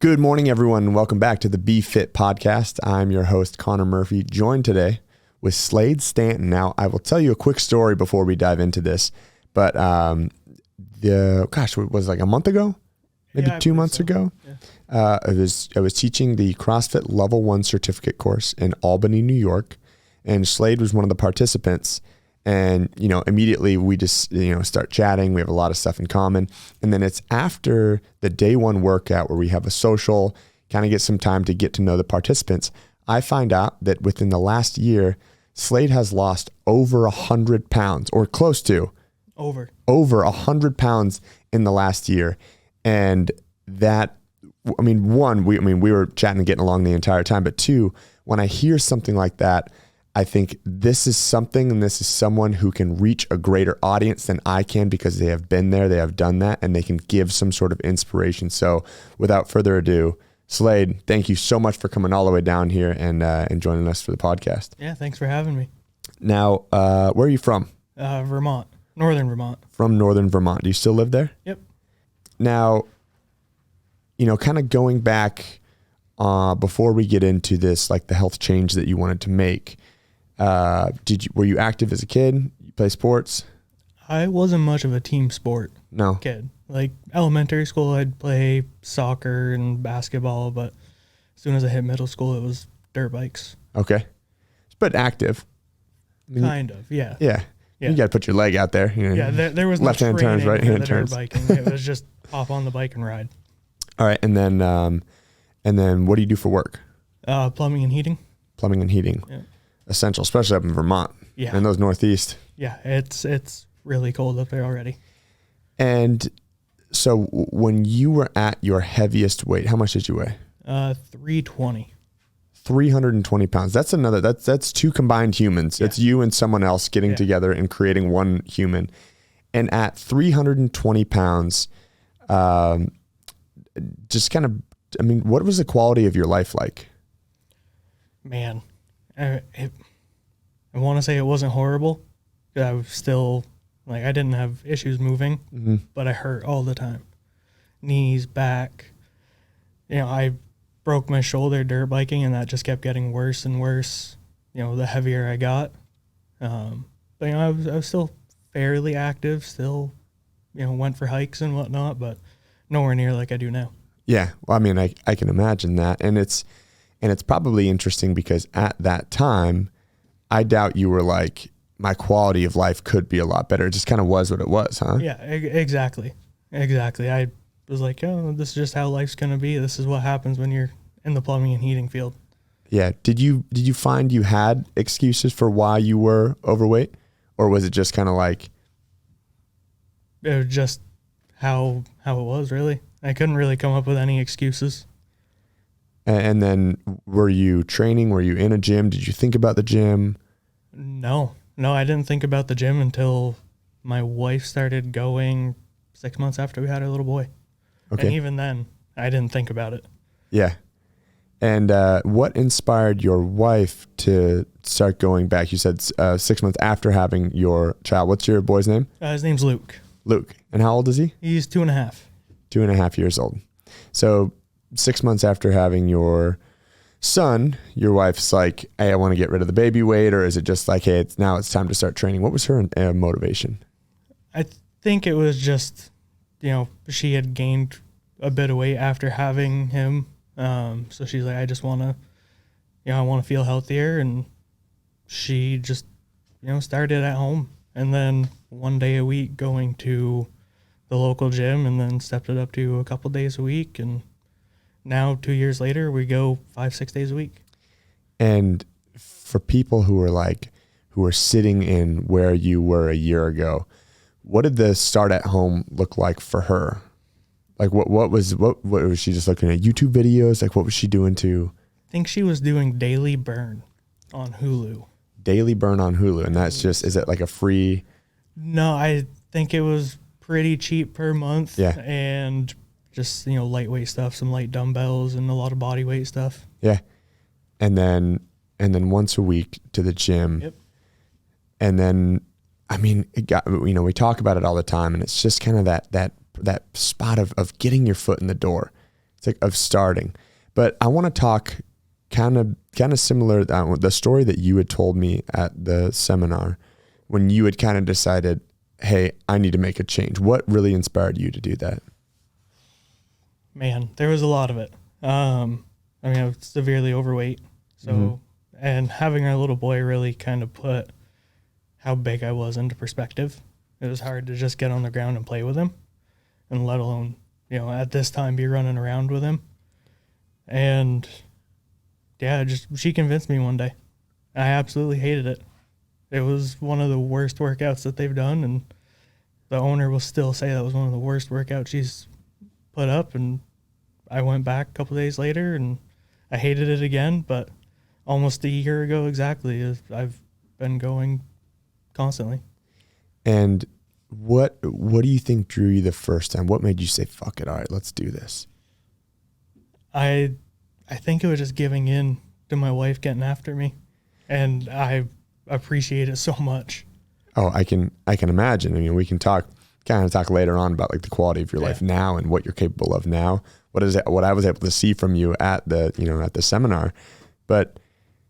Good morning, everyone. Welcome back to the Be Fit podcast. I'm your host, Conor Murphy, joined today with Slayde Stanton. Now, I will tell you a quick story before we dive into this, but it was like a month ago, maybe 2 months ago. Yeah. I was teaching the CrossFit Level One certificate course in Albany, New York, and Slayde was one of the participants. And, immediately we just, start chatting. We have a lot of stuff in common. And then it's after the day one workout where we have a social, kind of get some time to get to know the participants. I find out that within the last year, Slayde has lost over 100 pounds or close to over 100 pounds in the last year. And that, we were chatting and getting along the entire time, but two, when I hear something like that, I think this is something, and this is someone who can reach a greater audience than I can because they have been there, they have done that, and they can give some sort of inspiration. So without further ado, Slayde, thank you so much for coming all the way down here and joining us for the podcast. Yeah, thanks for having me. Now, where are you from? Vermont, northern Vermont. From northern Vermont. Do you still live there? Yep. Now, kind of going back before we get into this, like the health change that you wanted to make, were you active as a kid? You play sports? I wasn't much of a team sport kid. Like elementary school, I'd play soccer and basketball, but as soon as I hit middle school, it was dirt bikes. Okay. But active. Kind of, yeah. Yeah. You got to put your leg out there. Yeah, there was no left-hand turns, right-hand turns. Dirt biking. It was just hop on the bike and ride. All right, and then what do you do for work? Plumbing and heating. Plumbing and heating. Yeah. Essential, especially up in Vermont. Yeah. And those Northeast. Yeah, it's really cold up there already. And so when you were at your heaviest weight, how much did you weigh? 320. 320 pounds. That's two combined humans. Yeah. It's you and someone else getting together and creating one human. And at 320 pounds, just kind of, what was the quality of your life like? Man, I want to say it wasn't horrible. I was still, I didn't have issues moving, but I hurt all the time. Knees, back. I broke my shoulder dirt biking, and that just kept getting worse and worse, the heavier I got. But, I was still fairly active, still, went for hikes and whatnot, but nowhere near like I do now. Yeah. Well, I can imagine that. And it's probably interesting because at that time, I doubt you were like, my quality of life could be a lot better. It just kind of was what it was, huh? Yeah, exactly. I was like, this is just how life's going to be. This is what happens when you're in the plumbing and heating field. Yeah. Did you find you had excuses for why you were overweight? Or was it just kind of like? It was just how it was, really. I couldn't really come up with any excuses. And then were you training? Were you in a gym? Did you think about the gym? No, I didn't think about the gym until my wife started going 6 months after we had our little boy. Okay. And even then, I didn't think about it. Yeah. And what inspired your wife to start going back? You said 6 months after having your child. What's your boy's name? His name's Luke. Luke. And how old is he? He's 2.5. 2.5 years old. So 6 months after having your son, your wife's like, hey, I want to get rid of the baby weight, or is it just like, hey, it's time to start training? What was her motivation? I think it was just, she had gained a bit of weight after having him. So she's like, I just want to, I want to feel healthier. And she just, started at home. And then one day a week going to the local gym, and then stepped it up to a couple days a week. And now 2 years later, we go 5-6 days a week. And for people who are sitting in where you were a year ago, what did the start at home look like for her? Like what was she just looking at YouTube videos? Like what was she doing to? I think she was doing Daily Burn on Hulu. Daily Burn on Hulu. And that's just, is it like a free? No, I think it was pretty cheap per month. Yeah. And just, lightweight stuff, some light dumbbells and a lot of body weight stuff. Yeah. And then once a week to the gym. Yep. And then, we talk about it all the time, and it's just kind of that spot of getting your foot in the door. It's like of starting. But I want to talk kind of similar the story that you had told me at the seminar when you had kind of decided, hey, I need to make a change. What really inspired you to do that? Man, there was a lot of it. I was severely overweight. So, and having our little boy really kind of put how big I was into perspective. It was hard to just get on the ground and play with him, and let alone, at this time be running around with him. And yeah, she convinced me one day. I absolutely hated it. It was one of the worst workouts that they've done, and the owner will still say that was one of the worst workouts she's put up. And I went back a couple days later and I hated it again, but almost a year ago exactly, I've been going constantly. And what do you think drew you the first time? What made you say, fuck it, all right, let's do this? I think it was just giving in to my wife getting after me, and I appreciate it so much. Oh, I can imagine. I mean, we can talk later on about like the quality of your life now and what you're capable of now. What I was able to see from you at the seminar. But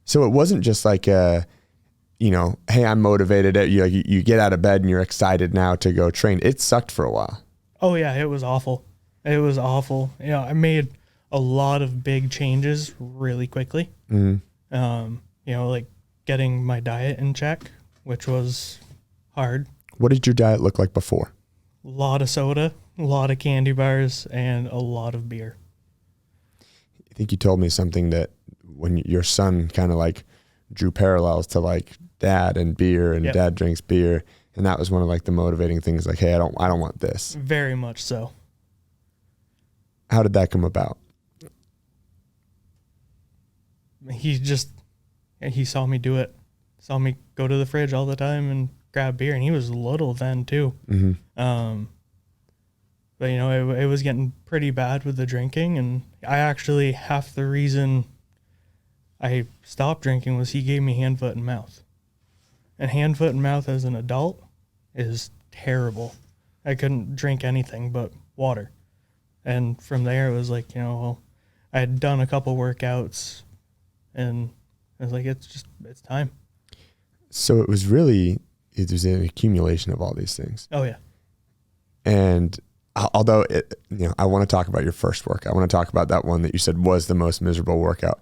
so it wasn't just like hey, I'm motivated. You get out of bed and you're excited now to go train. It sucked for a while. Oh yeah, it was awful. It was awful. I made a lot of big changes really quickly. Like getting my diet in check, which was hard. What did your diet look like before? A lot of soda, a lot of candy bars, and a lot of beer. I think you told me something that when your son kind of like drew parallels to like dad and beer, and dad drinks beer, and that was one of like the motivating things. Like, hey, I don't want this. Very much so. How did that come about? He saw me do it. Saw me go to the fridge all the time and grab beer, and he was little then too. But it was getting pretty bad with the drinking, and I actually, half the reason I stopped drinking was he gave me hand, foot, and mouth. And hand, foot, and mouth as an adult is terrible. I couldn't drink anything but water. And from there it was like, I had done a couple workouts, and I was like, it's time. So it was an accumulation of all these things. Oh yeah. And although I want to talk about your first workout. I want to talk about that one that you said was the most miserable workout.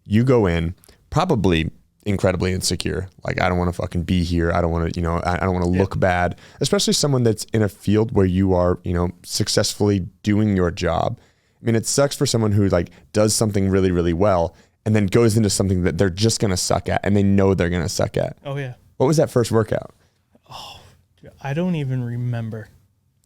You go in probably incredibly insecure. Like, I don't want to fucking be here. I don't want to, I don't want to look bad, especially someone that's in a field where you are, successfully doing your job. I mean, it sucks for someone who like does something really, really well and then goes into something that they're just going to suck at, and they know they're going to suck at. Oh yeah. What was that first workout? Oh, I don't even remember.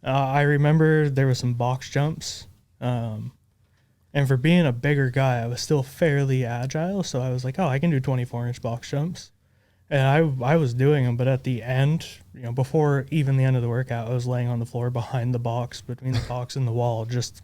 I remember there was some box jumps. And for being a bigger guy, I was still fairly agile. So I was like, I can do 24-inch box jumps. And I was doing them, but at the end, before even the end of the workout, I was laying on the floor behind the box, between the box and the wall, just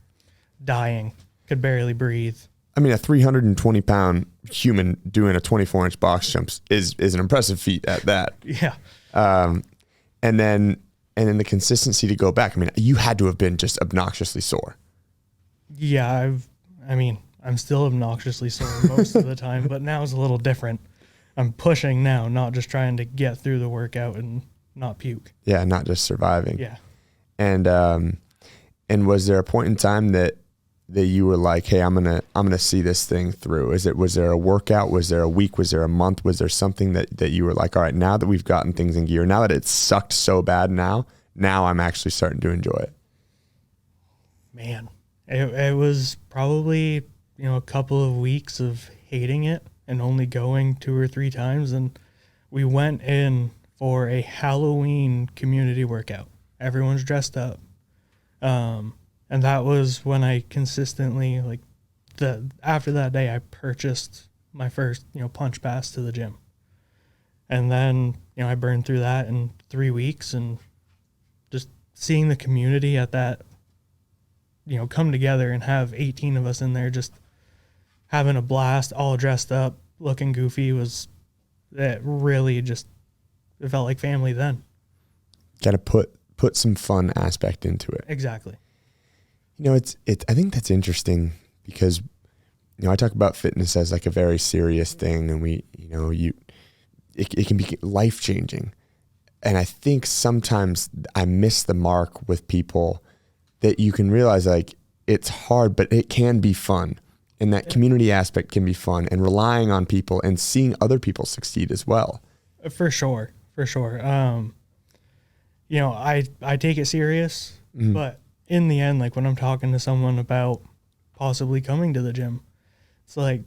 dying. Could barely breathe. I mean, a 320-pound human doing a 24-inch box jumps is an impressive feat at that. Yeah. And then the consistency to go back. I mean, you had to have been just obnoxiously sore. Yeah, I'm still obnoxiously sore most of the time, but now it's a little different. I'm pushing now, not just trying to get through the workout and not puke. Yeah, not just surviving. Yeah. And was there a point in time that you were like, hey, I'm gonna see this thing through? Was there a workout? Was there a week? Was there a month? Was there something that you were like, all right, now that we've gotten things in gear, now that it sucked so bad, now I'm actually starting to enjoy it? Man, it was probably, a couple of weeks of hating it and only going 2 or 3 times. And we went in for a Halloween community workout. Everyone's dressed up. And that was when I consistently, after that day, I purchased my first, punch pass to the gym. And then, I burned through that in 3 weeks, and just seeing the community at that, come together and have 18 of us in there just having a blast, all dressed up, looking goofy, it really just, it felt like family then. Got to put some fun aspect into it. Exactly. I think that's interesting because, I talk about fitness as like a very serious thing, and it can be life changing. And I think sometimes I miss the mark with people that you can realize like it's hard, but it can be fun. And that community aspect can be fun, and relying on people and seeing other people succeed as well. For sure. I take it serious, but in the end, like when I'm talking to someone about possibly coming to the gym, it's like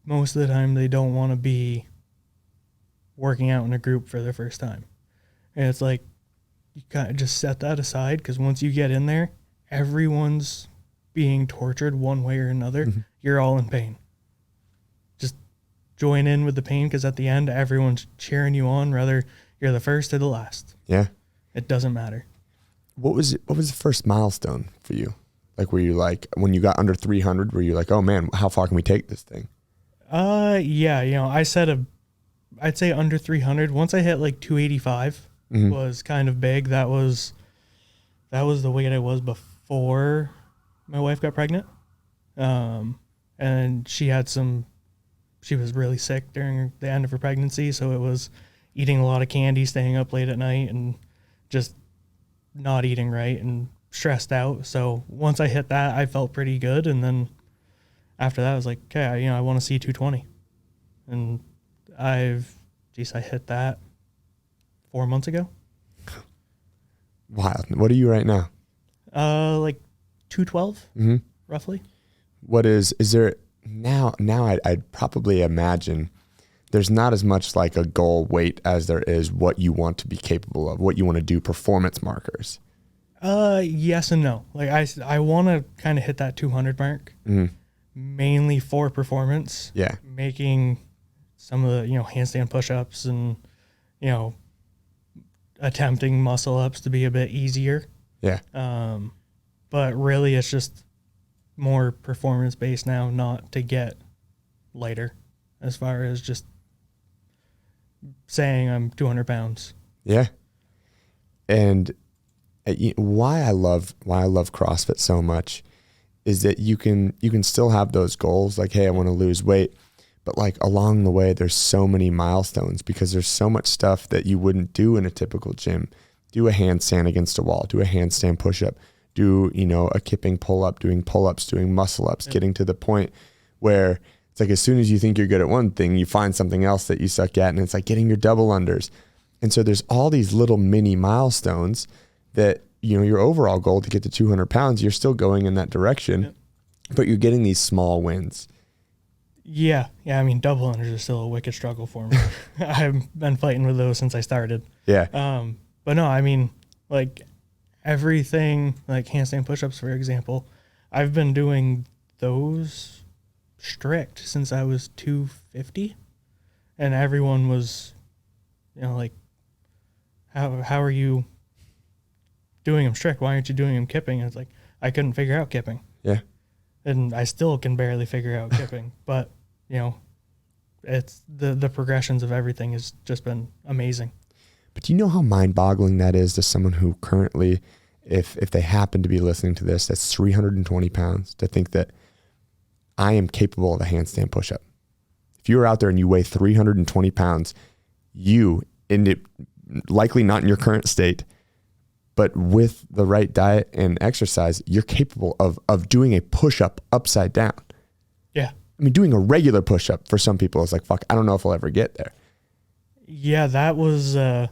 most of the time they don't want to be working out in a group for the first time. And it's like, you kind of just set that aside, because once you get in there, everyone's being tortured one way or another. You're all in pain. Just join in with the pain, because at the end, everyone's cheering you on, whether you're the first or the last. Yeah. It doesn't matter. What was the first milestone for you? Like, were you like, when you got under 300, were you like, oh man, how far can we take this thing? Yeah, I'd say under 300. Once I hit like 285 was kind of big. That was the weight I was before my wife got pregnant. And she was really sick during the end of her pregnancy. So it was eating a lot of candy, staying up late at night, and just not eating right and stressed out. So once I hit that, I felt pretty good. And then after that, I was like, okay, I want to see 220. And I hit that 4 months ago. Wild. What are you right now? Like 212, roughly. What is there now? I'd probably imagine there's not as much like a goal weight as there is what you want to be capable of, what you want to do, performance markers. Yes and no. Like I want to kind of hit that 200 mark, mainly for performance. Yeah. Making some of the, handstand push-ups and, attempting muscle ups to be a bit easier. Yeah. But really it's just more performance based now, not to get lighter, as far as just saying I'm 200 pounds. Yeah. And why I love CrossFit so much is that you can still have those goals, like, hey, I want to lose weight, but like along the way, there's so many milestones, because there's so much stuff that you wouldn't do in a typical gym. Do a handstand against a wall, do a handstand push-up, do, a kipping pull-up, doing pull-ups, doing muscle-ups, getting to the point where it's like as soon as you think you're good at one thing, you find something else that you suck at, and it's like getting your double unders. And so there's all these little mini milestones that, your overall goal to get to 200 pounds, you're still going in that direction, but you're getting these small wins. Yeah. I mean, double unders are still a wicked struggle for me. I've been fighting with those since I started. Yeah. But no, I mean, like everything, like handstand push-ups, for example, I've been doing those strict since I was 250, and everyone was, like, how are you doing them strict? Why aren't you doing them kipping? And it's like, I couldn't figure out kipping. Yeah. And I still can barely figure out kipping, but it's the progressions of everything has just been amazing. But do you know how mind-boggling that is to someone who currently, if they happen to be listening to this, that's 320 pounds, to think that I am capable of a handstand push-up? If you were out there and you weigh 320 pounds, you, likely not in your current state, but with the right diet and exercise, you're capable of doing a push-up upside down. Yeah. I mean, doing a regular push-up for some people is like, fuck, I don't know if I'll ever get there. Yeah, that was, it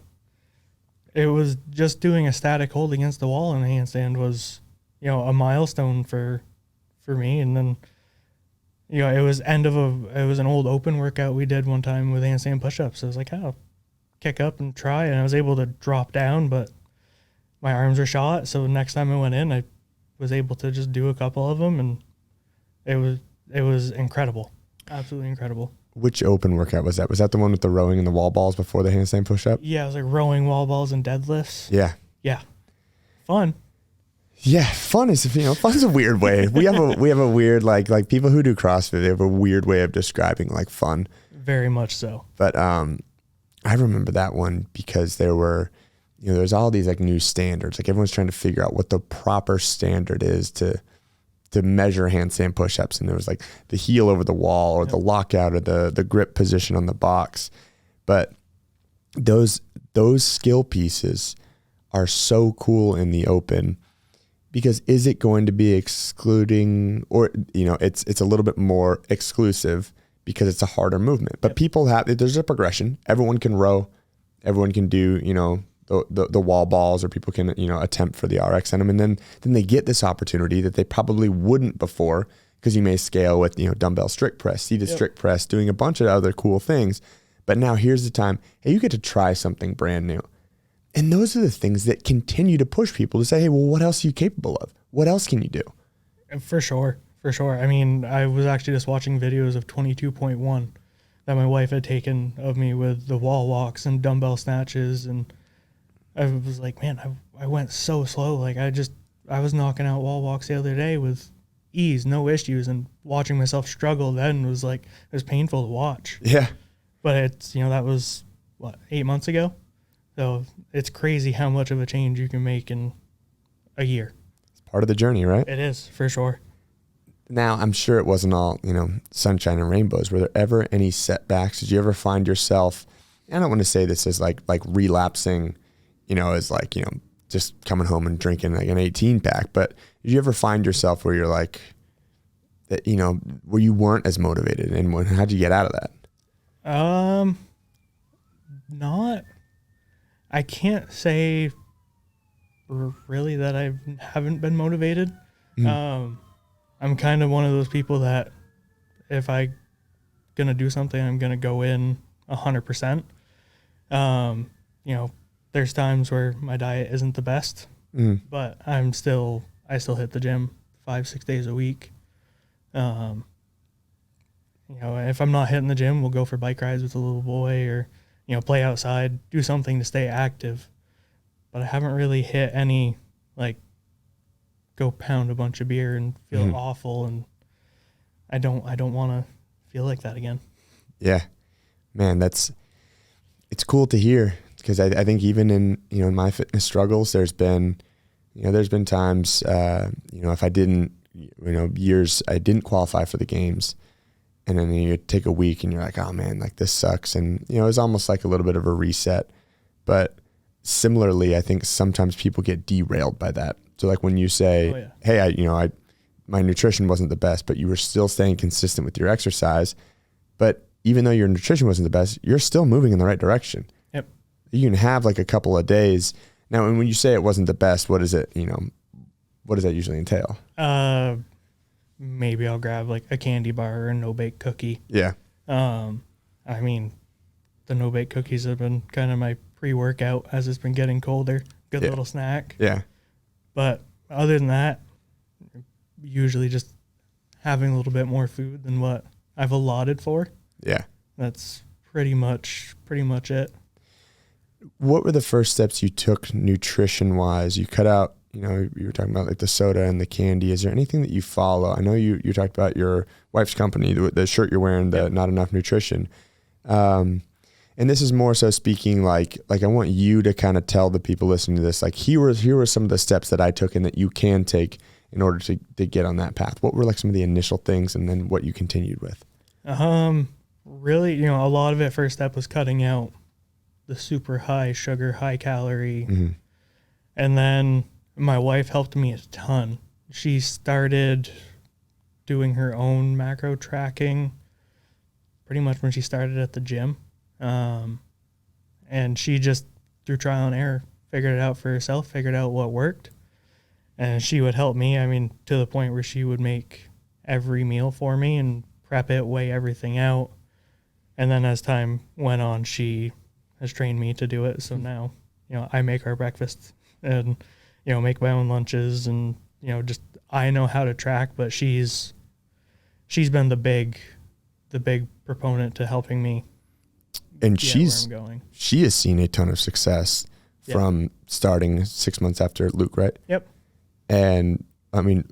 was just doing a static hold against the wall in a handstand was, a milestone for me. And then, it was it was an old open workout we did one time with handstand push-ups. So I was like, I'll kick up and try. And I was able to drop down, but my arms were shot. So next time I went in, I was able to just do a couple of them, and it was incredible. Absolutely incredible. Which open workout was that? Was that the one with the rowing and the wall balls before the handstand push-up? Yeah, it was like rowing, wall balls, and deadlifts. Yeah. Yeah. Fun. Yeah, fun's a weird way. We have a weird, like people who do CrossFit, they have a weird way of describing like fun. Very much so. But I remember that one because there were, there's all these like new standards. Like everyone's trying to figure out what the proper standard is to to measure handstand push-ups, and there was like the heel over the wall or the lockout or the grip position on the box. But those skill pieces are so cool in the open, because is it going to be excluding, or, you know, it's a little bit more exclusive because it's a harder movement. But people there's a progression. Everyone can row, everyone can do, you know, the wall balls, or people can, you know, attempt for the RX on them. And then they get this opportunity that they probably wouldn't before, because you may scale with, you know, dumbbell strict press, seated strict press, doing a bunch of other cool things. But now here's the time, hey, you get to try something brand new. And those are the things that continue to push people to say, hey, well, what else are you capable of? What else can you do? For sure. I mean, I was actually just watching videos of 22.1 that my wife had taken of me with the wall walks and dumbbell snatches. And I was like, man, I went so slow. Like I was knocking out wall walks the other day with ease, no issues. And watching myself struggle then was like, it was painful to watch. Yeah. But it's, you know, that was 8 months ago. So it's crazy how much of a change you can make in a year. It's part of the journey, right? It is, for sure. Now, I'm sure it wasn't all, you know, sunshine and rainbows. Were there ever any setbacks? Did you ever find yourself, I don't want to say this as like relapsing, you know, as like, you know, just coming home and drinking like an 18 pack, but did you ever find yourself where you're like, that, you know, where you weren't as motivated, and how'd you get out of that? I can't say really that I haven't been motivated. I'm kind of one of those people that if I gonna do something, I'm gonna go in 100%. You know, there's times where my diet isn't the best, but I still hit the gym 5-6 days a week. You know, if I'm not hitting the gym, we'll go for bike rides with a little boy, or, you know, play outside, do something to stay active. But I haven't really hit any, like, go pound a bunch of beer and feel awful, and I don't want to feel like that again. Yeah, man, it's cool to hear, because I think even in, you know, in my fitness struggles, there's been times, you know, if I didn't, you know, years I didn't qualify for the games, and then you take a week and you're like, oh man, like this sucks. And, you know, it's almost like a little bit of a reset. But similarly, I think sometimes people get derailed by that. So like when you say, hey, my nutrition wasn't the best, but you were still staying consistent with your exercise. But even though your nutrition wasn't the best, you're still moving in the right direction. Yep. You can have like a couple of days. Now, when you say it wasn't the best, what is it, you know, what does that usually entail? Maybe I'll grab like a candy bar or a no-bake cookie. Yeah. I mean, the no-bake cookies have been kind of my pre-workout as it's been getting colder. Good little snack. Yeah. But other than that, usually just having a little bit more food than what I've allotted for. Yeah. That's pretty much it. What were the first steps you took nutrition-wise? You cut out, you know, you were talking about like the soda and the candy. Is there anything that you follow? I know you talked about your wife's company, the shirt you're wearing, the Not Enough Nutrition. And this is more so speaking like I want you to kind of tell the people listening to this, like here were some of the steps that I took and that you can take in order to get on that path. What were like some of the initial things, and then what you continued with? Really, you know, a lot of it, first step was cutting out the super high sugar, high calorie. And then my wife helped me a ton. She started doing her own macro tracking pretty much when she started at the gym. And she just, through trial and error, figured it out for herself, figured out what worked. And she would help me, I mean, to the point where she would make every meal for me and prep it, weigh everything out. And then as time went on, she has trained me to do it. So now, you know, I make our breakfast and, you know, make my own lunches, and, you know, just, I know how to track, but she's been the big proponent to helping me. And she has seen a ton of success from starting 6 months after Luke, right? Yep. And I mean,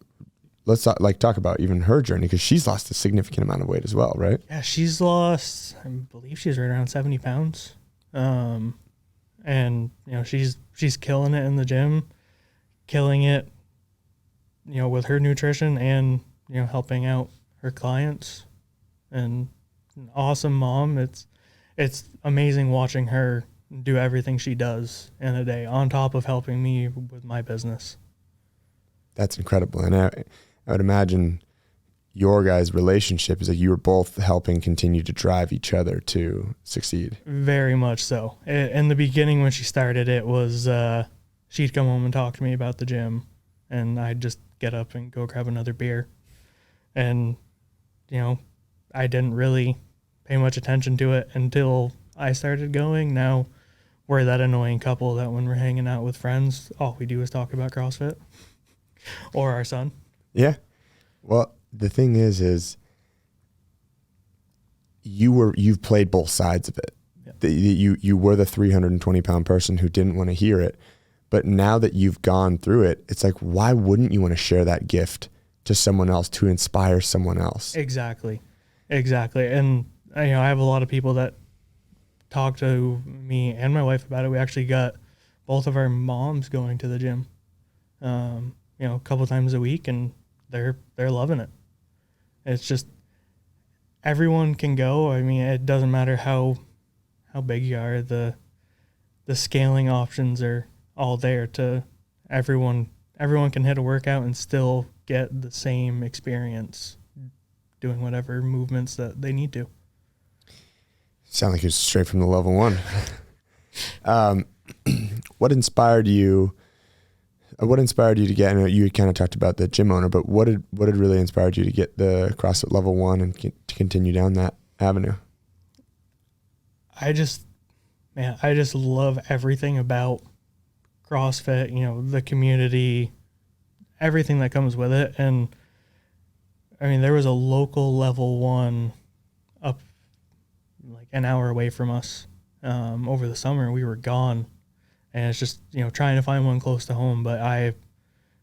let's talk about even her journey, because she's lost a significant amount of weight as well, right? Yeah, she's lost, I believe she's right around 70 pounds. And, you know, she's killing it in the gym, killing it with her nutrition and, helping out her clients, and an awesome mom. It's amazing watching her do everything she does in a day on top of helping me with my business. That's incredible. And I would imagine your guys' relationship is that you were both helping continue to drive each other to succeed. Very much so. In the beginning, when she started, it was she'd come home and talk to me about the gym, and I'd just get up and go grab another beer. And, I didn't really pay much attention to it until I started going. Now we're that annoying couple that when we're hanging out with friends, all we do is talk about CrossFit or our son. Yeah. Well, the thing is you've played both sides of it. Yeah. You were the 320-pound person who didn't want to hear it. But now that you've gone through it, it's like, why wouldn't you want to share that gift to someone else, to inspire someone else? Exactly. And I have a lot of people that talk to me and my wife about it. We actually got both of our moms going to the gym, a couple times a week, and they're loving it. It's just, everyone can go. I mean, it doesn't matter how big you are. The scaling options are all there to everyone. Everyone can hit a workout and still get the same experience doing whatever movements that they need to. Sound like it's straight from the Level One. What inspired you? What inspired you to get? I know you kind of talked about the gym owner, but what had really inspired you to get the CrossFit Level One and to continue down that avenue? I just love everything about CrossFit. The community, everything that comes with it, and I mean, there was a local Level One up like an hour away from us over the summer. We were gone, and it's just trying to find one close to home. But I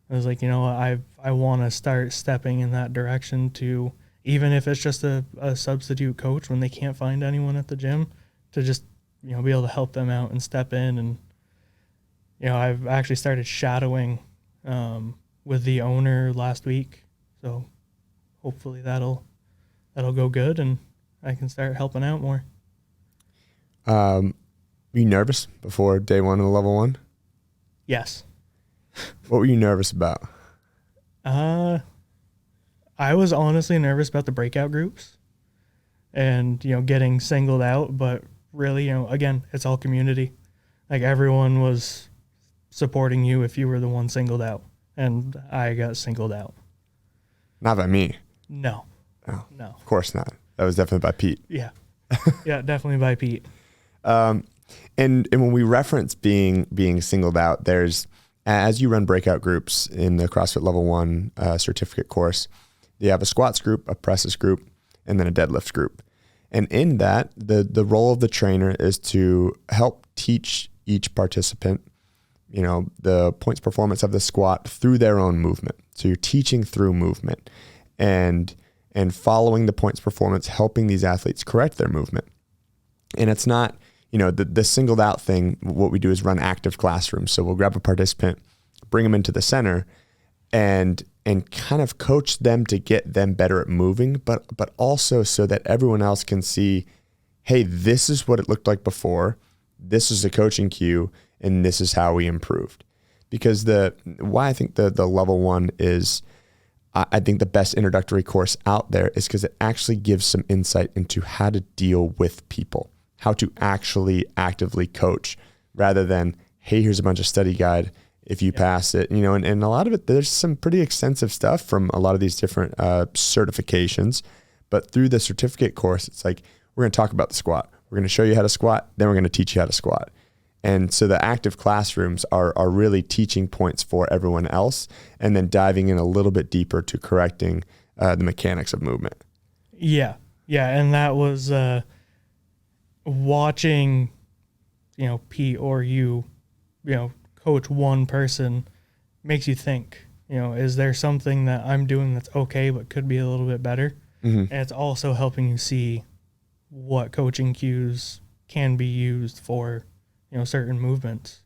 was like, I want to start stepping in that direction to, even if it's just a substitute coach when they can't find anyone at the gym, to just be able to help them out and step in. And I've actually started shadowing with the owner last week, so hopefully that'll go good and I can start helping out more. Were you nervous before day one of the Level One? Yes. What were you nervous about? I was honestly nervous about the breakout groups and, getting singled out, but really, again, it's all community. Like, everyone was supporting you if you were the one singled out, and I got singled out. Not by me. No. Oh, no. Of course not. That was definitely by Pete. Yeah. Yeah, definitely by Pete. And when we reference being singled out, there's, as you run breakout groups in the CrossFit Level One certificate course, you have a squats group, a presses group, and then a deadlifts group. And in that, the role of the trainer is to help teach each participant, the points performance of the squat through their own movement. So you're teaching through movement and following the points performance, helping these athletes correct their movement. And it's not, the singled out thing. What we do is run active classrooms. So we'll grab a participant, bring them into the center, and kind of coach them to get them better at moving, but also so that everyone else can see, hey, this is what it looked like before. This is a coaching cue, and this is how we improved. Because why I think the Level One is, I think, the best introductory course out there is because it actually gives some insight into how to deal with people, how to actually actively coach, rather than, hey, here's a bunch of study guide. If you pass it, and a lot of it, there's some pretty extensive stuff from a lot of these different certifications. But through the certificate course, it's like, we're going to talk about the squat. We're going to show you how to squat. Then we're going to teach you how to squat. And so the active classrooms are really teaching points for everyone else, and then diving in a little bit deeper to correcting the mechanics of movement. Yeah. And that was watching, Pete or you, coach one person makes you think, is there something that I'm doing that's okay but could be a little bit better? Mm-hmm. And it's also helping you see what coaching cues can be used for, certain movements.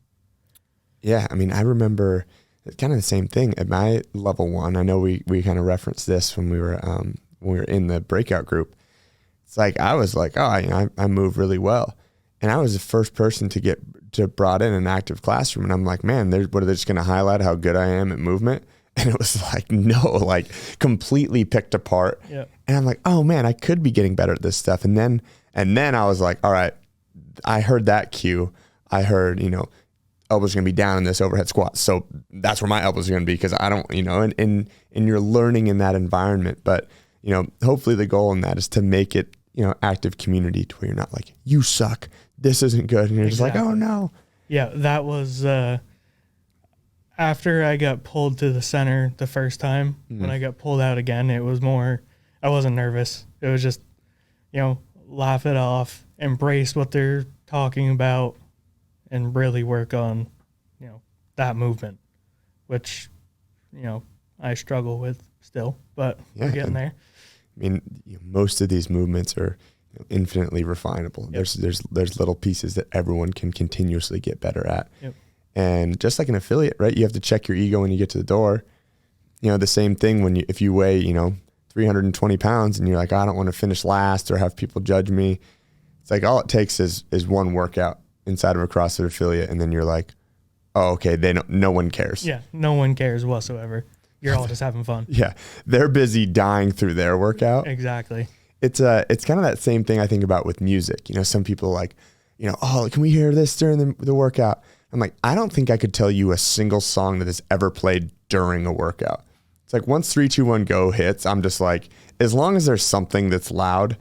Yeah, I mean, I remember it's kind of the same thing at my level one. I know we kind of referenced this when we were in the breakout group. It's like, I was like, oh, I move really well. And I was the first person to get brought in an active classroom. And I'm like, man, what are they just going to highlight how good I am at movement? And it was like, no, like completely picked apart. Yeah. And I'm like, oh man, I could be getting better at this stuff. And then I was like, all right, I heard that cue. I heard, elbows are going to be down in this overhead squat. So that's where my elbows are going to be, because I don't, and you're learning in that environment. But, hopefully the goal in that is to make it, active community, to where you're not like, you suck, this isn't good. And you're just like, oh no. Yeah. That was, after I got pulled to the center the first time, when I got pulled out again, it was more, I wasn't nervous. It was just, laugh it off, embrace what they're talking about, and really work on, that movement, which, I struggle with still, but we're getting there. I mean, most of these movements are infinitely refinable. Yep. There's little pieces that everyone can continuously get better at. Yep. And just like an affiliate, right? You have to check your ego when you get to the door. The same thing if you weigh, 320 pounds and you're like, I don't want to finish last or have people judge me. It's like, all it takes is one workout inside of a CrossFit affiliate. And then you're like, oh, okay. No one cares. Yeah. No one cares whatsoever. You're all just having fun. Yeah. They're busy dying through their workout. Exactly. It's kind of that same thing I think about with music. Some people are like, oh, can we hear this during the workout? I'm like, I don't think I could tell you a single song that is ever played during a workout. It's like, once 3, 2, 1, go hits, I'm just like, as long as there's something that's loud,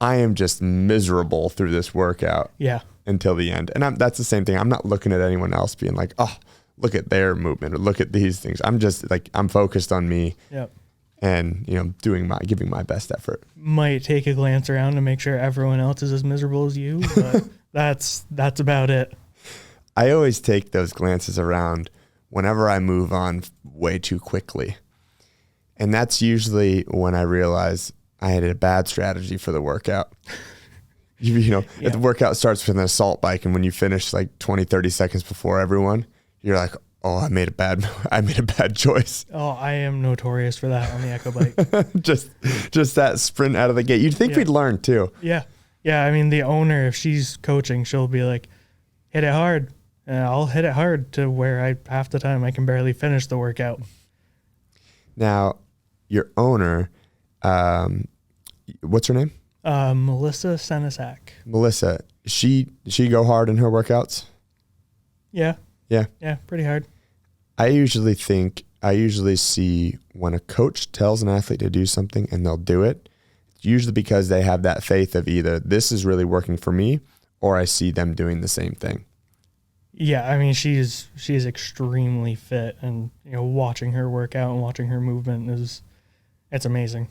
I am just miserable through this workout. Yeah. Until the end. And that's the same thing. I'm not looking at anyone else being like, oh, look at their movement or look at these things. I'm just like, I'm focused on me. Yep. And, giving my best effort. Might take a glance around to make sure everyone else is as miserable as you, but that's about it. I always take those glances around whenever I move on way too quickly. And that's usually when I realize I had a bad strategy for the workout. If the workout starts with an assault bike and when you finish like 20, 30 seconds before everyone, you're like, oh, I made a bad choice. Oh, I am notorious for that on the Echo bike. just that sprint out of the gate. You'd think we'd learn too. Yeah. Yeah. I mean, the owner, if she's coaching, she'll be like, hit it hard. And I'll hit it hard to where half the time I can barely finish the workout. Now, your owner, what's her name? Melissa Senesac. Melissa, she go hard in her workouts? Yeah. Yeah. Yeah, pretty hard. I usually see when a coach tells an athlete to do something and they'll do it, it's usually because they have that faith of either this is really working for me or I see them doing the same thing. Yeah, I mean, she's extremely fit, and watching her work out and watching her movement it's amazing.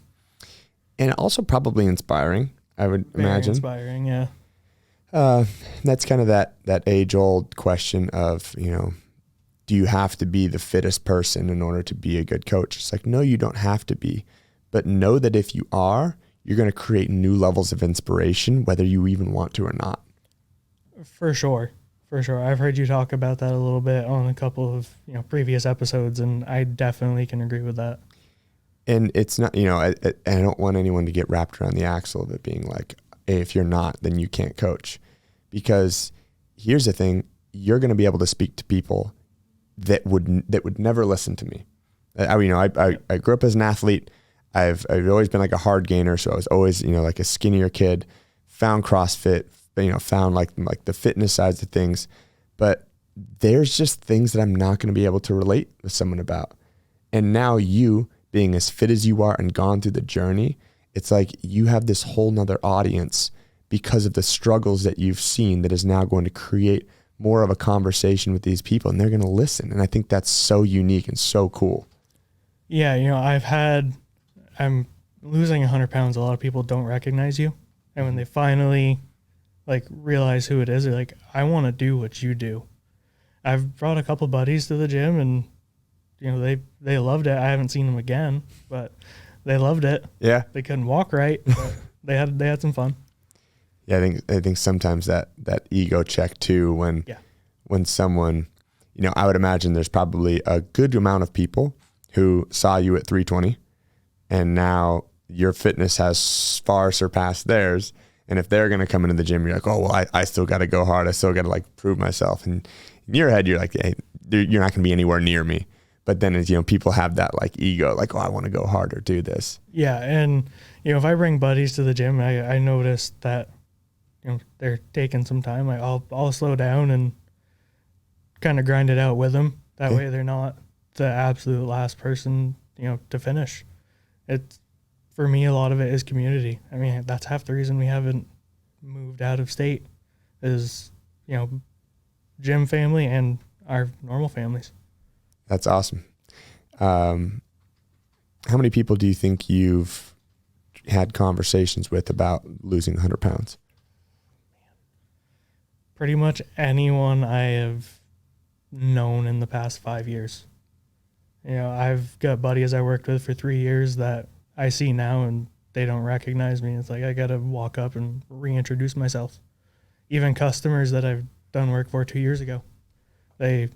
And also probably inspiring, I would imagine. Inspiring, yeah. That's kind of that age-old question of, do you have to be the fittest person in order to be a good coach? It's like, no, you don't have to be. But know that if you are, you're going to create new levels of inspiration, whether you even want to or not. For sure. I've heard you talk about that a little bit on a couple of previous episodes, and I definitely can agree with that. And it's not, I don't want anyone to get wrapped around the axle of it being like, hey, if you're not, then you can't coach. Because here's the thing, you're going to be able to speak to people that would never listen to me. I grew up as an athlete. I've always been like a hard gainer, so I was always like a skinnier kid. Found CrossFit, found like the fitness sides of things, but there's just things that I'm not going to be able to relate with someone about. And now you being as fit as you are and gone through the journey, it's like you have this whole nother audience because of the struggles that you've seen that is now going to create more of a conversation with these people, and they're going to listen. And I think that's so unique and so cool. Yeah. I'm losing 100 pounds. A lot of people don't recognize you. And when they finally realize who it is, they're like, I want to do what you do. I've brought a couple buddies to the gym, and they loved it. I haven't seen them again, but they loved it. Yeah. They couldn't walk right, but they had some fun. Yeah, I think sometimes that ego check too, when someone I would imagine there's probably a good amount of people who saw you at 320 and now your fitness has far surpassed theirs. And if they're going to come into the gym, you're like, oh, well, I still got to go hard. I still got to like prove myself. And in your head, you're like, hey, you're not going to be anywhere near me. But then as people have that like ego, like, oh, I want to go harder, do this. Yeah. And, if I bring buddies to the gym, I notice that, they're taking some time. Like I'll slow down and kind of grind it out with them. That way they're not the absolute last person, to finish. It's, for me, a lot of it is community. I mean, that's half the reason we haven't moved out of state is, gym family and our normal families. That's awesome. How many people do you think you've had conversations with about losing 100 pounds? Pretty much anyone I have known in the past 5 years. I've got buddies I worked with for 3 years that I see now and they don't recognize me. It's like I got to walk up and reintroduce myself. Even customers that I've done work for 2 years ago, they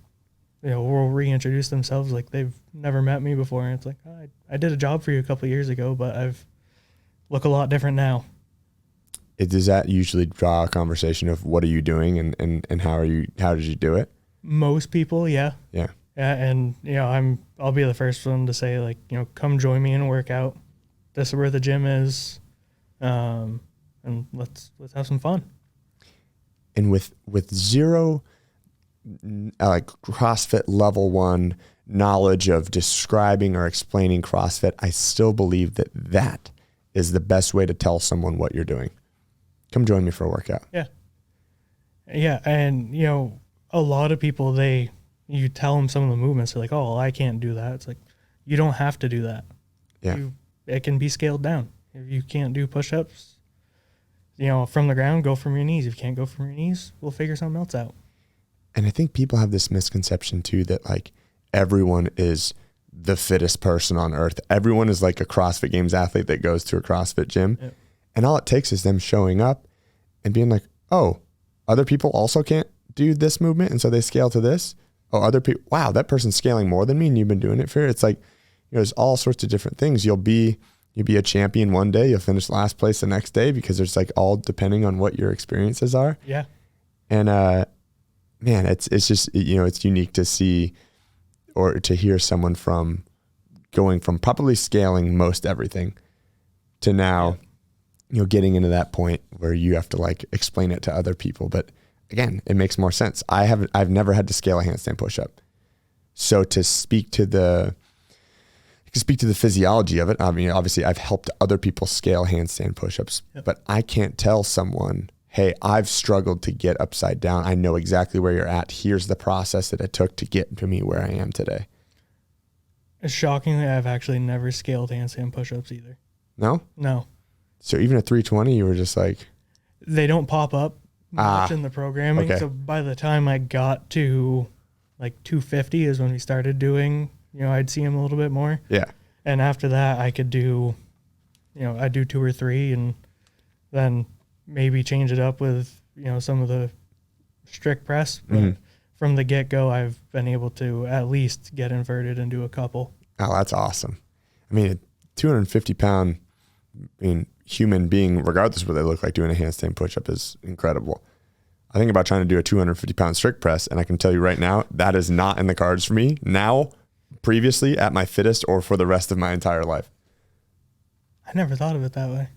will reintroduce themselves like they've never met me before. And it's like, oh, I did a job for you a couple of years ago, but I've look a lot different now. Does that usually draw a conversation of what are you doing and how did you do it? Most people, yeah. Yeah. Yeah, and I'll be the first one to say like, come join me in a workout. This is where the gym is, and let's have some fun. And with zero like CrossFit Level One knowledge of describing or explaining CrossFit, I still believe that is the best way to tell someone what you're doing. Come join me for a workout. Yeah. Yeah, and a lot of people you tell them some of the movements, they're like, oh, well, I can't do that. It's like, you don't have to do that. Yeah. It can be scaled down. If you can't do push-ups, from the ground, go from your knees. If you can't go from your knees, we'll figure something else out. And I think people have this misconception too, that like everyone is the fittest person on earth. Everyone is like a CrossFit Games athlete that goes to a CrossFit gym. Yep. And all it takes is them showing up and being like, oh, other people also can't do this movement. And so they scale to this. Oh, other people, wow, that person's scaling more than me and you've been doing it for, it's like, there's all sorts of different things. You'll be a champion one day, you'll finish last place the next day because there's like all depending on what your experiences are. Yeah. And, man, it's just, it's unique to see or to hear someone from going from probably scaling most everything to now, getting into that point where you have to like explain it to other people. But again, it makes more sense. I've never had to scale a handstand push-up. So to speak to the physiology of it, I mean, obviously I've helped other people scale handstand push-ups, but I can't tell someone, hey, I've struggled to get upside down. I know exactly where you're at. Here's the process that it took to get to me where I am today. Shockingly, I've actually never scaled handstand push-ups either. No? No. So even at 320, you were just like... They don't pop up much in the programming. Okay. So by the time I got to like 250 is when we started doing, I'd see them a little bit more. Yeah. And after that, I could do, I'd do 2 or 3 and then maybe change it up with, some of the strict press. But from the get-go, I've been able to at least get inverted and do a couple. Oh, that's awesome. I mean, a 250-pound human being, regardless of what they look like, doing a handstand push-up is incredible. I think about trying to do a 250-pound strict press, and I can tell you right now, that is not in the cards for me now, previously, at my fittest, or for the rest of my entire life. I never thought of it that way.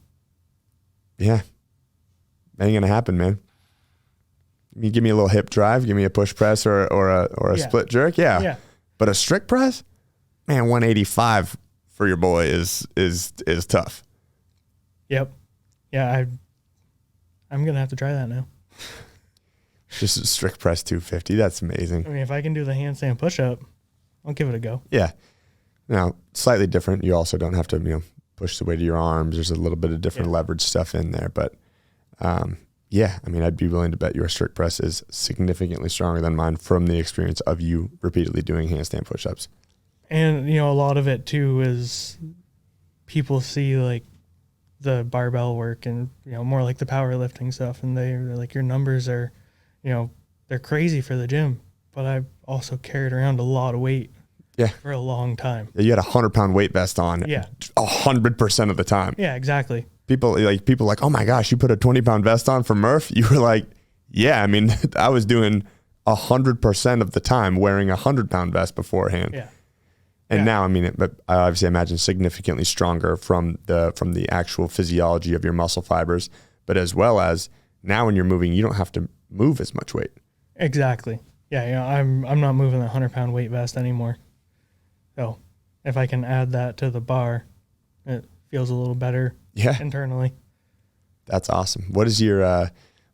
Yeah. Ain't going to happen, man. You give me a little hip drive, give me a push press or a split jerk. Yeah. But a strict press, man, 185 for your boy is tough. Yep. Yeah. I'm going to have to try that now. Just a strict press 250. That's amazing. I mean, if I can do the handstand push-up, I'll give it a go. Yeah. Now, slightly different. You also don't have to, push the weight of your arms. There's a little bit of different leverage stuff in there. But, yeah, I mean, I'd be willing to bet your strict press is significantly stronger than mine from the experience of you repeatedly doing handstand push-ups. And, a lot of it, too, is people see, like, the barbell work and, more like the powerlifting stuff. And they're like, your numbers are, they're crazy for the gym. but I also carried around a lot of weight for a long time. You had a 100-pound weight vest on 100% of the time. Yeah, exactly. People like, oh my gosh, you put a 20-pound vest on for Murph? You were like, yeah, I mean, I was doing 100% of the time wearing a 100-pound vest beforehand. Yeah. And now, I mean, but I obviously imagine significantly stronger from the actual physiology of your muscle fibers, but as well as now when you're moving, you don't have to move as much weight. Exactly. Yeah, I'm not moving the 100-pound weight vest anymore. So if I can add that to the bar, it feels a little better internally. That's awesome. What is your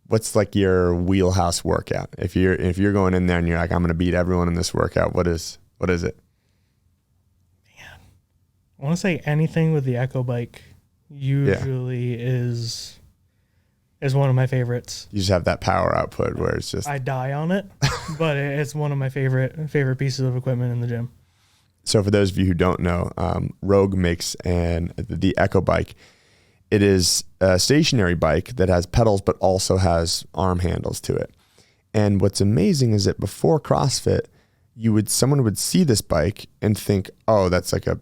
what's like your wheelhouse workout? If you're going in there and you're like, I'm going to beat everyone in this workout, what is it? Man, I want to say anything with the Echo bike usually is one of my favorites. You just have that power output where it's just... I die on it, but it's one of my favorite pieces of equipment in the gym. So for those of you who don't know, Rogue makes the Echo bike. It is a stationary bike that has pedals but also has arm handles to it. And what's amazing is that before CrossFit, someone would see this bike and think, oh, that's like a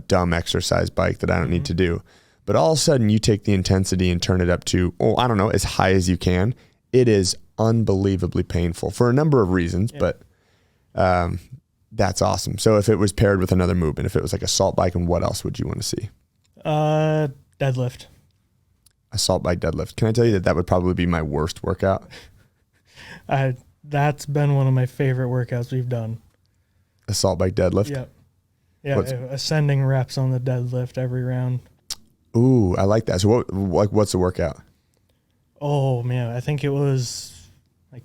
dumb exercise bike that I don't need to do. But all of a sudden you take the intensity and turn it up to, I don't know, as high as you can. It is unbelievably painful for a number of reasons, but that's awesome. So if it was paired with another movement, if it was like a salt bike, and what else would you want to see? Deadlift. A salt bike deadlift. Can I tell you that would probably be my worst workout? That's been one of my favorite workouts we've done. A salt bike deadlift? Yep. Yeah, ascending reps on the deadlift every round. Ooh, I like that. So what's the workout? Oh man, I think it was like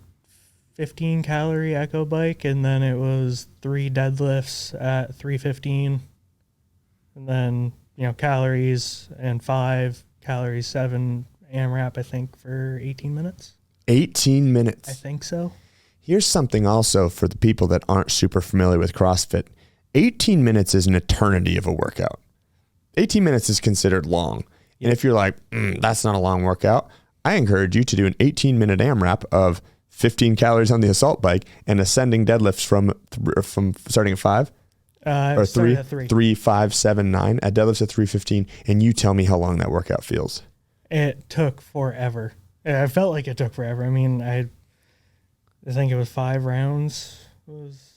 15 calorie Echo bike, and then it was 3 deadlifts at 315, and then calories and 5 calories, 7 AMRAP, I think, for 18 minutes. 18 minutes. I think so. Here's something also for the people that aren't super familiar with CrossFit. 18 minutes is an eternity of a workout. 18 minutes is considered long. And if you're like, that's not a long workout, I encourage you to do an 18-minute AMRAP of 15 calories on the assault bike and ascending deadlifts from starting at 5 or 3, 5, 7, 9 at deadlifts at 315. And you tell me how long that workout feels. It took forever. I felt like it took forever. I mean, I think it was 5 rounds was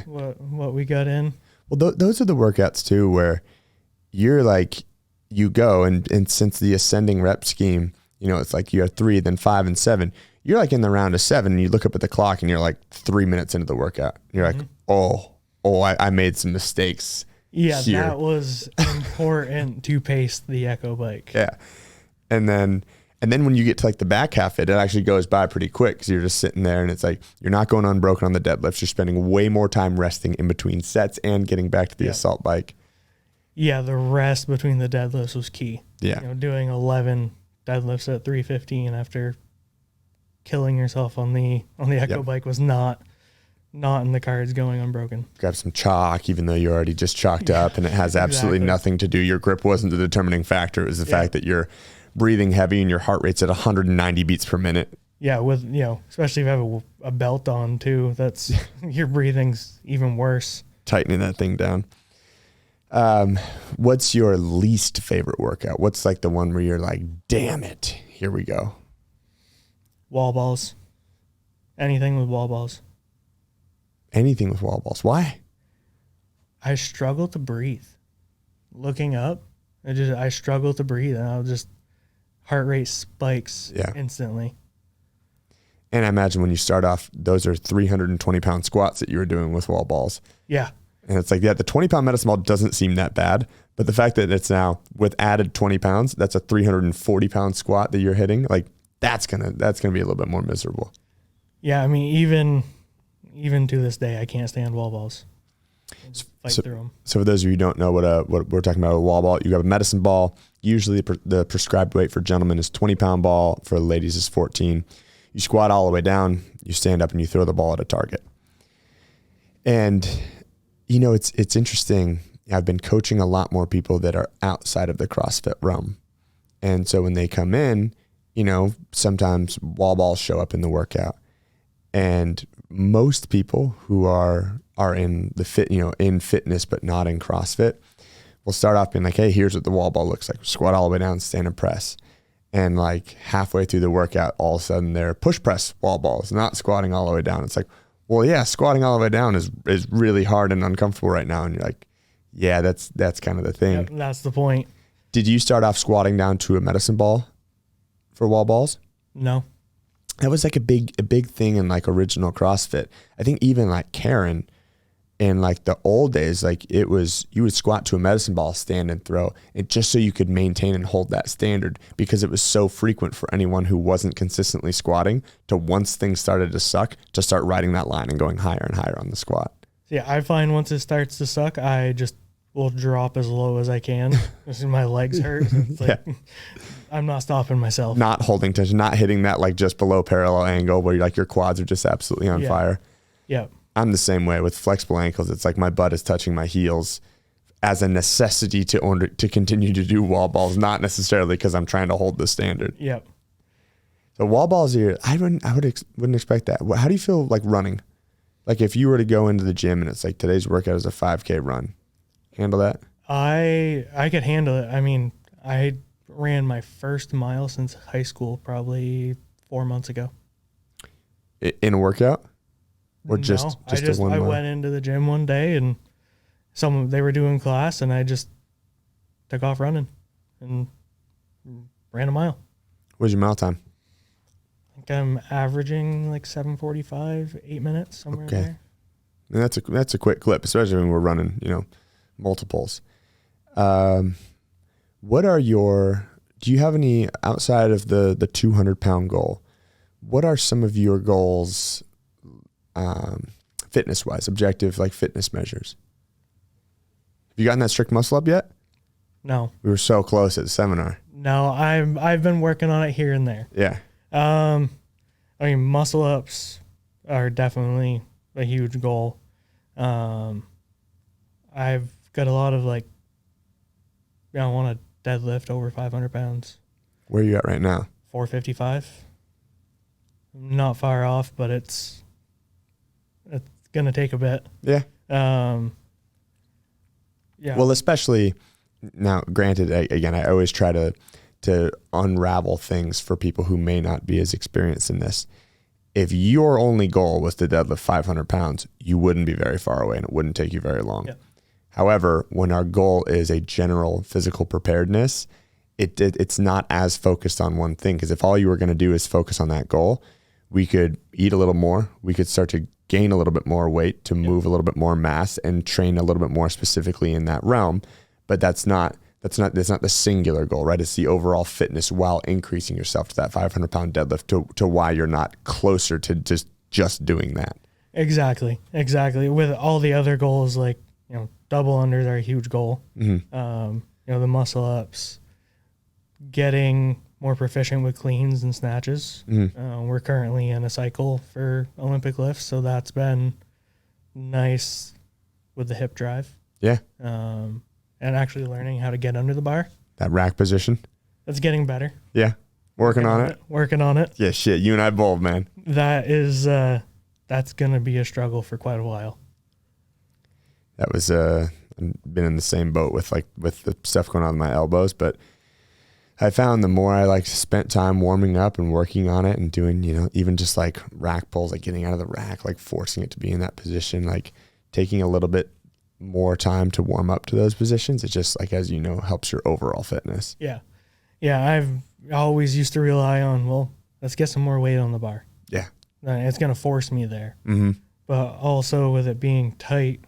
what we got in. Well, those are the workouts too, where you're like, you go and since the ascending rep scheme, it's like you have 3, then 5 and 7. You're like in the round of 7 and you look up at the clock and you're like 3 minutes into the workout. You're like, I made some mistakes. Yeah, here. That was important to pace the Echo bike. Yeah. And then when you get to like the back half, it actually goes by pretty quick because you're just sitting there and it's like, you're not going unbroken on the deadlifts. You're spending way more time resting in between sets and getting back to the assault bike. Yeah, the rest between the deadlifts was key. Yeah. Doing 11 deadlifts at 315 after killing yourself on the Echo bike was not in the cards going unbroken. Grab some chalk, even though you're already just chalked up and it has absolutely nothing to do. Your grip wasn't the determining factor. It was the fact that you're breathing heavy and your heart rate's at 190 beats per minute. Yeah, with especially if you have a belt on too, that's your breathing's even worse. Tightening that thing down. What's your least favorite workout? What's like the one where you're like, damn it, here we go? Wall balls. Anything with wall balls. Anything with wall balls. Why? I struggle to breathe. Looking up, I struggle to breathe, and I'll just heart rate spikes instantly. And I imagine when you start off, those are 320-pound squats that you were doing with wall balls. Yeah. And it's like, the 20-pound medicine ball doesn't seem that bad, but the fact that it's now with added 20 pounds, that's a 340-pound squat that you're hitting. Like that's gonna be a little bit more miserable. Yeah, I mean, even to this day, I can't stand wall balls. Fight through them. So for those of you who don't know what we're talking about, a wall ball, you have a medicine ball. Usually the prescribed weight for gentlemen is 20-pound ball. For ladies is 14. You squat all the way down. You stand up and you throw the ball at a target. And it's interesting. I've been coaching a lot more people that are outside of the CrossFit realm. And so when they come in, sometimes wall balls show up in the workout. And most people who are in the in fitness but not in CrossFit will start off being like, hey, here's what the wall ball looks like. Squat all the way down, stand and press. And like halfway through the workout, all of a sudden they're push press wall balls, not squatting all the way down. It's like, well, yeah, squatting all the way down is really hard and uncomfortable right now. And you're like, yeah, that's kind of the thing. Yep, that's the point. Did you start off squatting down to a medicine ball for wall balls? No. That was like a big thing in like original CrossFit. I think even like Karen in like the old days, like it was, you would squat to a medicine ball, stand and throw, and just so you could maintain and hold that standard, because it was so frequent for anyone who wasn't consistently squatting to, once things started to suck, to start riding that line and going higher and higher on the squat. Yeah, I find once it starts to suck, I just will drop as low as I can. My legs hurt. It's like, yeah. I'm not stopping myself. Not holding tension, not hitting that like just below parallel angle where you're like your quads are just absolutely on fire. Yeah. I'm the same way with flexible ankles. It's like my butt is touching my heels as a necessity to continue to do wall balls, not necessarily because I'm trying to hold the standard. Yep. So wall balls here, wouldn't expect that. How do you feel like running? Like if you were to go into the gym and it's like today's workout is a 5K run, handle that? I could handle it. I mean, I ran my first mile since high school probably 4 months ago. In a workout? Or just I went into the gym one day and they were doing class and I just took off running and ran a mile. What was your mile time? I think I'm averaging like 7:45, 8 minutes, somewhere in there. And that's a quick clip, especially when we're running, multiples. Do you have any, outside of the 200-pound goal, what are some of your goals fitness-wise, objective, like fitness measures? Have you gotten that strict muscle up yet? No. We were so close at the seminar. No, I've been working on it here and there. Yeah. I mean, muscle ups are definitely a huge goal. I've got a lot of I want to deadlift over 500 pounds. Where are you at right now? 455. Not far off, but it's gonna take a bit. Yeah. Yeah. Well, especially now, granted, again, I always try to unravel things for people who may not be as experienced in this. If your only goal was to deadlift 500 pounds, you wouldn't be very far away and it wouldn't take you very long. Yep. However, when our goal is a general physical preparedness, it's not as focused on one thing. Because if all you were going to do is focus on that goal, we could eat a little more. We could start to gain a little bit more weight to move a little bit more mass and train a little bit more specifically in that realm. But that's not the singular goal, right? It's the overall fitness while increasing yourself to that 500-pound deadlift to why you're not closer to just doing that. Exactly. With all the other goals, like, double unders are a huge goal. Mm-hmm. The muscle ups, getting more proficient with cleans and snatches. Mm-hmm. We're currently in a cycle for Olympic lifts, so that's been nice with the hip drive. Yeah. And actually learning how to get under the bar. That rack position. That's getting better. Yeah. Working on it. Working on it. Yeah, shit. You and I both, man. That is, that's going to be a struggle for quite a while. That was, I've been in the same boat with the stuff going on with my elbows, but I found the more I spent time warming up and working on it and doing, even just like rack pulls, like getting out of the rack, like forcing it to be in that position, like taking a little bit more time to warm up to those positions. It just helps your overall fitness. Yeah. I've always used to rely on, let's get some more weight on the bar. Yeah. It's going to force me there. Mm-hmm. But also with it being tight,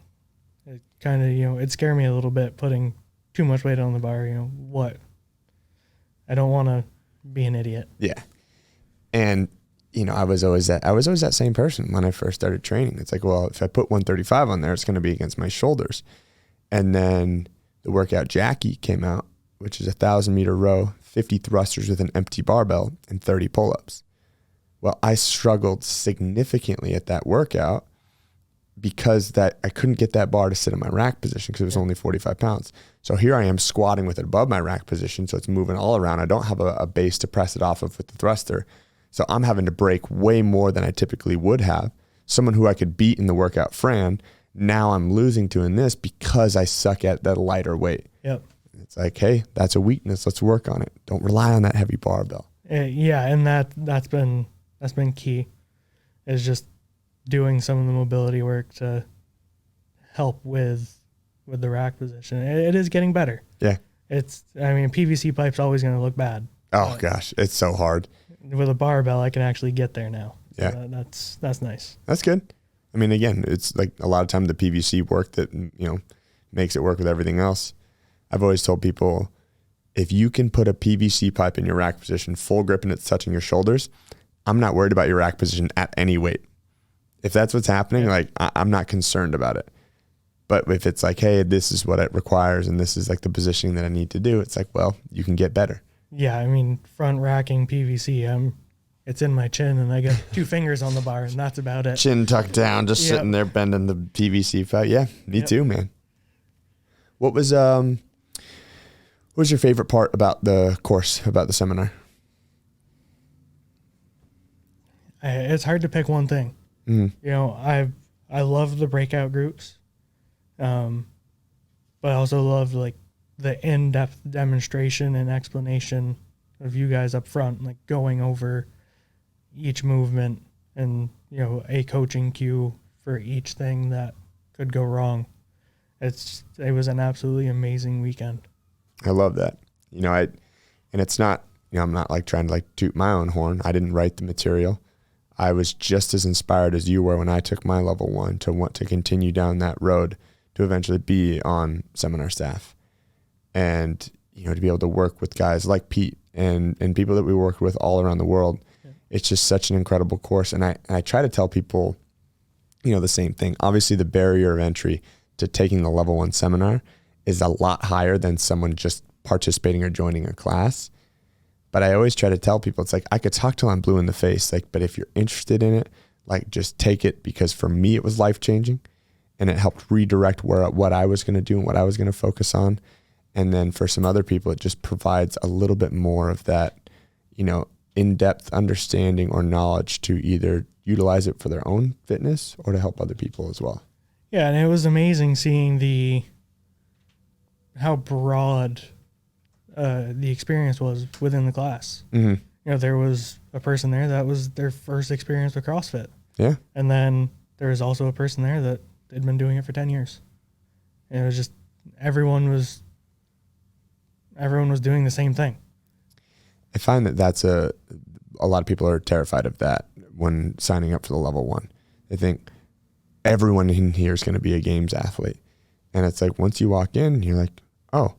it kind of, it scared me a little bit putting too much weight on the bar. I don't want to be an idiot. Yeah. And, I was always that same person when I first started training. It's like, if I put 135 on there, it's going to be against my shoulders. And then the workout Jackie came out, which is 1,000-meter row, 50 thrusters with an empty barbell, and 30 pull-ups. Well, I struggled significantly at that workout because I couldn't get that bar to sit in my rack position because it was only 45 pounds. So here I am squatting with it above my rack position, so it's moving all around. I don't have a base to press it off of with the thruster. So I'm having to break way more than I typically would have. someone who I could beat in the workout, Fran, now I'm losing to in this because I suck at that lighter weight. Yep. It's like, hey, that's a weakness. Let's work on it. Don't rely on that heavy barbell. Yeah, and that's been key, is just doing some of the mobility work to help with the rack position. It is getting better. Yeah. PVC pipe's always going to look bad. Oh gosh, it's so hard. With a barbell, I can actually get there now. Yeah. So that's nice. That's good. I mean, again, it's like a lot of time the PVC work that, makes it work with everything else. I've always told people, if you can put a PVC pipe in your rack position, full grip, and it's touching your shoulders, I'm not worried about your rack position at any weight. If that's what's happening, like I'm not concerned about it. But if it's like, hey, this is what it requires and this is like the positioning that I need to do, it's like, well, you can get better. Yeah, front racking PVC, it's in my chin and I got 2 fingers on the bar and that's about it. Chin tucked down, just sitting there bending the PVC pipe. Yeah, me too, man. What was your favorite part about the course, about the seminar? It's hard to pick one thing. Mm-hmm. I love the breakout groups, but I also love like the in-depth demonstration and explanation of you guys up front, like going over each movement and, a coaching cue for each thing that could go wrong. It was an absolutely amazing weekend. I love that. And it's not, I'm not like trying to like toot my own horn. I didn't write the material. I was just as inspired as you were when I took my level 1 to want to continue down that road to eventually be on seminar staff. And, to be able to work with guys like Pete and people that we work with all around the world. Yeah. It's just such an incredible course. And I try to tell people, the same thing. Obviously the barrier of entry to taking the level 1 seminar is a lot higher than someone just participating or joining a class. But I always try to tell people, it's like, I could talk till I'm blue in the face, like, but if you're interested in it, like, just take it, because for me, it was life-changing and it helped redirect what I was going to do and what I was going to focus on. And then for some other people, it just provides a little bit more of that, in-depth understanding or knowledge to either utilize it for their own fitness or to help other people as well. Yeah. And it was amazing seeing how broad the experience was within the class. Mm-hmm. There was a person there that was their first experience with CrossFit. Yeah. And then there was also a person there that had been doing it for 10 years. And it was just, everyone was doing the same thing. I find that's a lot of people are terrified of that when signing up for the level 1. They think everyone in here is going to be a games athlete. And it's like, once you walk in, you're like, oh,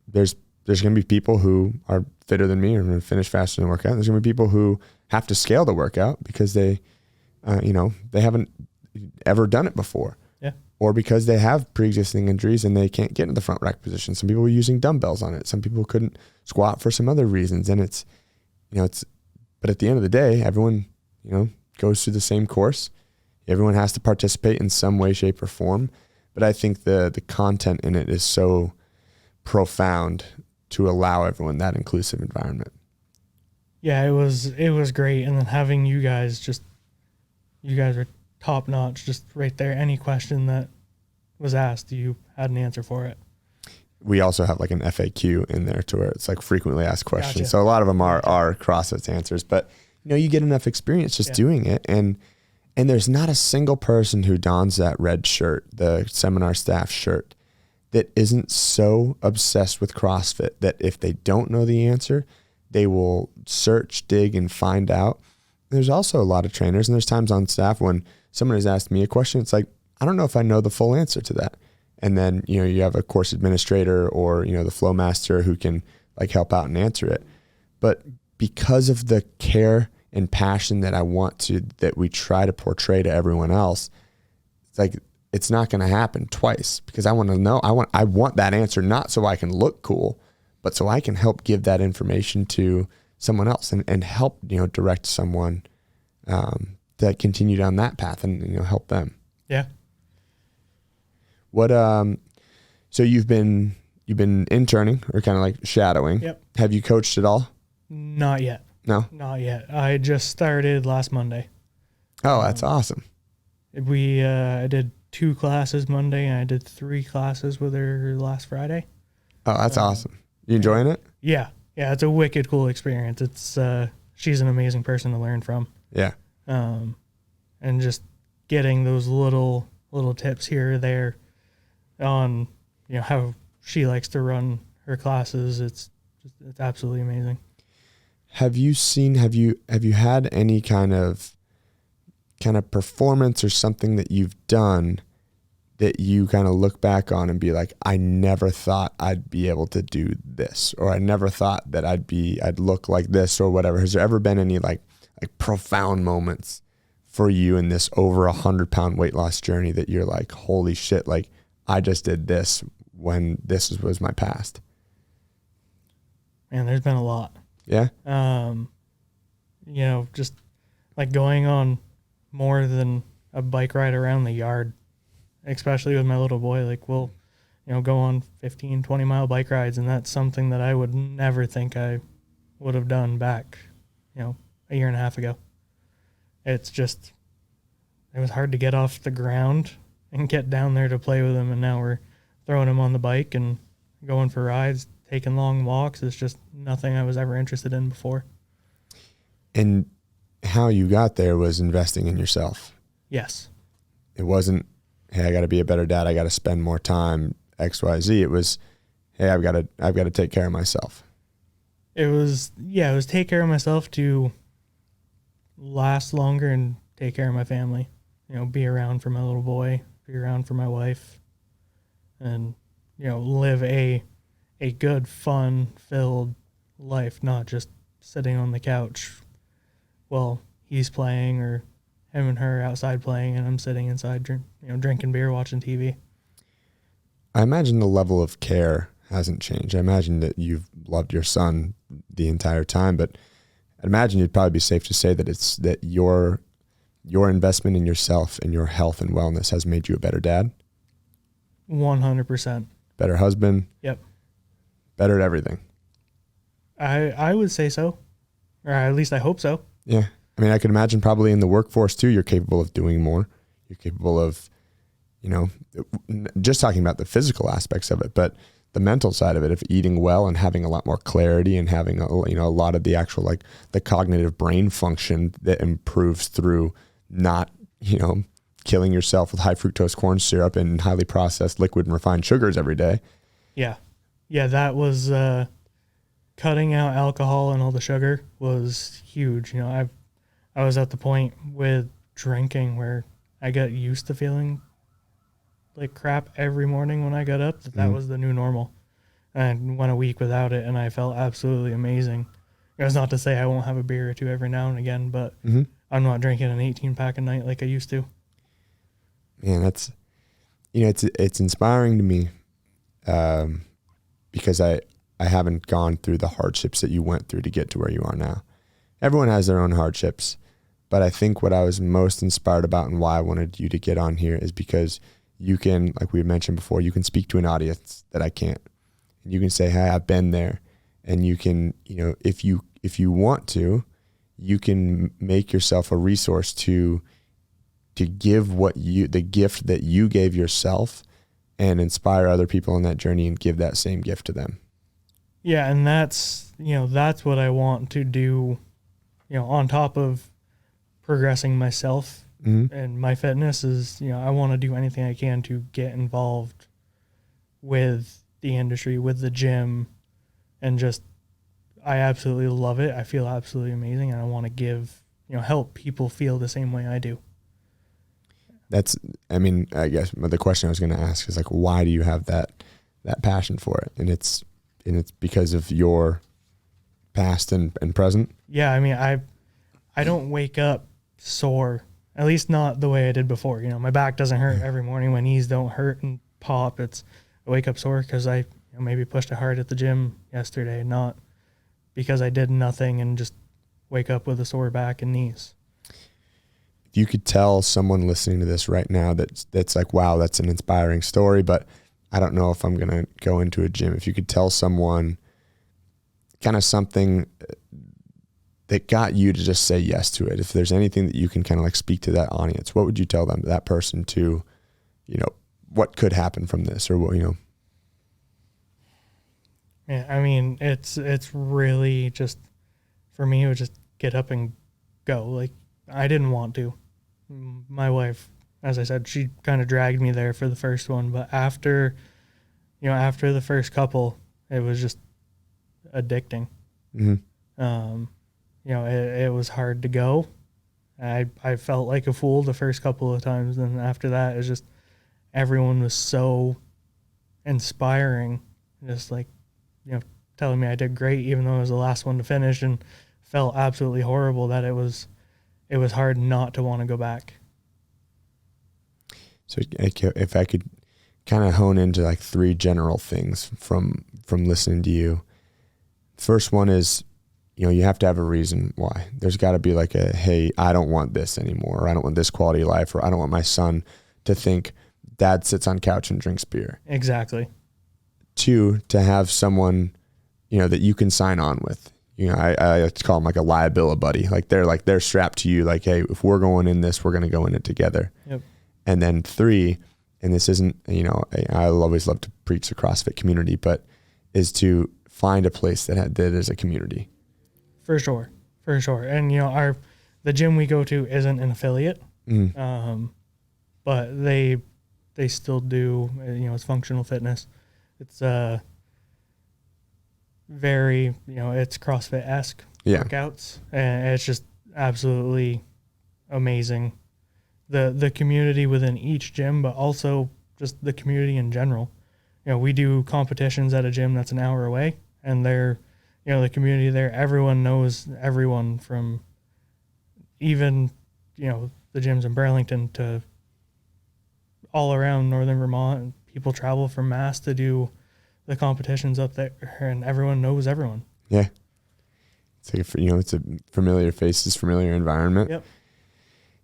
there's going to be people who are fitter than me or going to finish faster than the workout. There's going to be people who have to scale the workout because they haven't ever done it before. Yeah. Or because they have pre-existing injuries and they can't get into the front rack position. Some people were using dumbbells on it. Some people couldn't squat for some other reasons. And but at the end of the day, everyone, goes through the same course. Everyone has to participate in some way, shape, or form. But I think the content in it is so profound to allow everyone that inclusive environment. Yeah, it was great. And then having you guys are top notch, just right there. Any question that was asked, you had an answer for it. We also have like an FAQ in there to where it's like frequently asked questions. Gotcha. So a lot of them are CrossFit's answers, but you get enough experience just doing it. And there's not a single person who dons that red shirt, the seminar staff shirt, that isn't so obsessed with CrossFit that if they don't know the answer, they will search, dig, and find out. There's also a lot of trainers, and there's times on staff when someone has asked me a question, it's like, I don't know if I know the full answer to that. And then, you have a course administrator or, the flow master who can like help out and answer it. But because of the care and passion that we try to portray to everyone else, it's like, it's not going to happen twice, because I want to know, I want that answer, not so I can look cool, but so I can help give that information to someone else and help, direct someone that continue down that path and, help them. Yeah. What, so you've been interning or kind of like shadowing. Yep. Have you coached at all? Not yet. No? Not yet. I just started last Monday. Oh, that's awesome. I did 2 classes Monday, and I did 3 classes with her last Friday. Oh, that's awesome. You enjoying it? Yeah. Yeah, it's a wicked cool experience. It's she's an amazing person to learn from. Yeah. And just getting those little tips here or there on, how she likes to run her classes. It's absolutely amazing. Have you had any kind of performance or something that you've done that you kind of look back on and be like, I never thought I'd be able to do this, or I never thought that I'd look like this or whatever? Has there ever been any like profound moments for you in this over 100-pound weight loss journey that you're like, holy shit, like I just did this when this was my past? Man, there's been a lot. Yeah. Just like going on more than a bike ride around the yard, especially with my little boy. Like we'll, go on 15, 20 mile bike rides. And that's something that I would never think I would have done back, a year and a half ago. It was hard to get off the ground and get down there to play with him. And now we're throwing him on the bike and going for rides, taking long walks. It's just nothing I was ever interested in before. And how you got there was investing in yourself. Yes. It wasn't, hey, I got to be a better dad, I got to spend more time, XYZ. It was, hey, I've got to take care of myself. It was take care of myself to last longer and take care of my family. Be around for my little boy, be around for my wife, and, live a good, fun-filled life, not just sitting on the couch while he's playing, or him and her outside playing and I'm sitting inside drinking beer, watching TV. I imagine the level of care hasn't changed. I imagine that you've loved your son the entire time, but I imagine it'd probably be safe to say that your investment in yourself and your health and wellness has made you a better dad. 100%. Better husband. Yep. Better at everything. I would say so, or at least I hope so. Yeah. I mean, I could imagine probably in the workforce too, you're capable of doing more. You're capable of, just talking about the physical aspects of it, but the mental side of it, of eating well and having a lot more clarity and having a lot of the actual, like the cognitive brain function that improves through not, killing yourself with high fructose corn syrup and highly processed liquid and refined sugars every day. Yeah. Yeah. That was, cutting out alcohol and all the sugar was huge. I was at the point with drinking where I got used to feeling like crap every morning when I got up, that was the new normal. And went a week without it, and I felt absolutely amazing. It was not to say I won't have a beer or two every now and again, but I'm not drinking an 18-pack a night like I used to. Man, that's, it's inspiring to me because I haven't gone through the hardships that you went through to get to where you are now. Everyone has their own hardships, but I think what I was most inspired about and why I wanted you to get on here is because you can, like we mentioned before, you can speak to an audience that I can't. And you can say, hey, I've been there. And you can, if you want to, you can make yourself a resource to give the gift that you gave yourself and inspire other people on that journey and give that same gift to them. Yeah. And that's what I want to do, on top of progressing myself and my fitness is, I want to do anything I can to get involved with the industry, with the gym, and just, I absolutely love it. I feel absolutely amazing. And I want to give, help people feel the same way I do. I guess the question I was going to ask is like, why do you have that passion for it? And it's because of your past and present. Yeah. I mean, I don't wake up sore, at least not the way I did before. My back doesn't hurt every morning. My knees don't hurt and pop. I wake up sore because I maybe pushed it hard at the gym yesterday, not because I did nothing and just wake up with a sore back and knees. If you could tell someone listening to this right now that's like, wow, that's an inspiring story, but I don't know if I'm going to go into a gym. If you could tell someone kind of something that got you to just say yes to it? If there's anything that you can kind of like speak to that audience, what would you tell them, that person, to, you know, what could happen from this, or what, you know? Yeah, I mean, it's really just, for me, it was just get up and go. Like, I didn't want to. My wife, as I said, she kind of dragged me there for the first one, but after the first couple, it was just addicting. Mm-hmm. It was hard to go. I felt like a fool the first couple of times, and after that, it's just, everyone was so inspiring, just like, telling me I did great, even though I was the last one to finish, and felt absolutely horrible that it was hard not to want to go back. So if I could kind of hone into like 3 general things from listening to you. First one is, you have to have a reason why. There's got to be like a, hey, I don't want this anymore, or I don't want this quality of life, or I don't want my son to think dad sits on couch and drinks beer. Exactly. 2, to have someone, that you can sign on with. I like to call them like a liability buddy. Like they're strapped to you. Like, hey, if we're going in this, we're going to go in it together. Yep. And then 3, and this isn't, I always love to preach the CrossFit community, but is to find a place that is a community. For sure. And the gym we go to isn't an affiliate, but they still do. It's functional fitness. It's very, it's CrossFit-esque workouts, and it's just absolutely amazing. The community within each gym, but also just the community in general. We do competitions at a gym that's an hour away, and they're, the community there, everyone knows everyone, from even, the gyms in Burlington to all around northern Vermont. And people travel from Mass to do the competitions up there, and everyone knows everyone. Yeah. It's like, it's a familiar faces, familiar environment. Yep.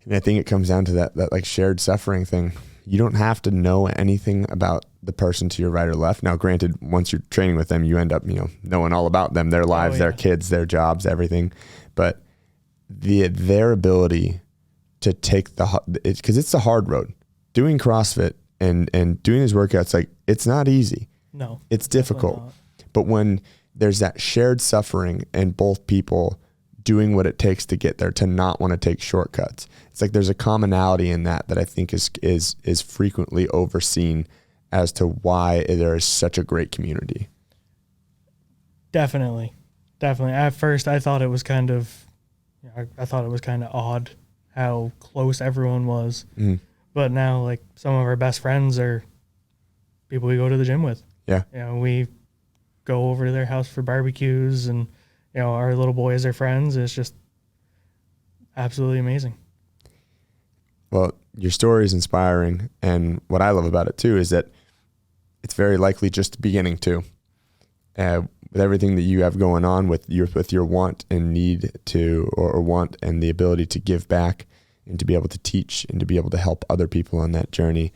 And I think it comes down to that like shared suffering thing. You don't have to know anything about the person to your right or left. Now, granted, once you're training with them, you end up, knowing all about them, their lives, their kids, their jobs, everything. But their ability to take because it's a hard road. Doing CrossFit and doing these workouts, like, it's not easy. No, it's difficult. But when there's that shared suffering and both people doing what it takes to get there, to not want to take shortcuts, it's like there's a commonality in that I think is frequently overseen as to why there is such a great community. Definitely. At first, I thought it was kind of, odd how close everyone was. Mm. But now, like, some of our best friends are people we go to the gym with. Yeah. We go over to their house for barbecues, and, our little boys are friends. It's just absolutely amazing. Well, your story is inspiring, and what I love about it too is that it's very likely just the beginning too. With everything that you have going on with your want and need to, or want and the ability to give back and to be able to teach and to be able to help other people on that journey,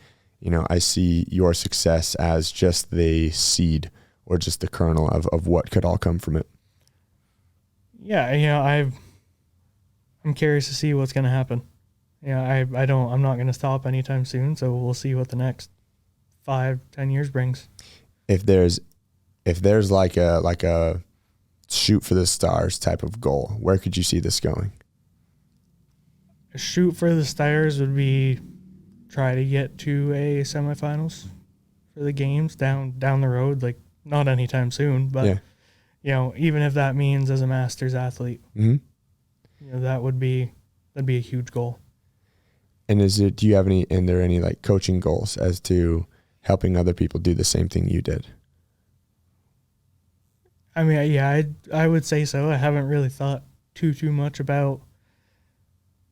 I see your success as just the seed, or just the kernel of what could all come from it. Yeah, I'm curious to see what's going to happen. I'm not going to stop anytime soon, so we'll see what the next 5-10 years brings. If there's like a shoot for the stars type of goal, where could you see this going? A shoot for the stars would be try to get to a semifinals for the games down the road, like not anytime soon, but even if that means as a masters athlete, that'd be a huge goal. And do you have any like coaching goals as to helping other people do the same thing you did? I mean, I would say so. I haven't really thought too much about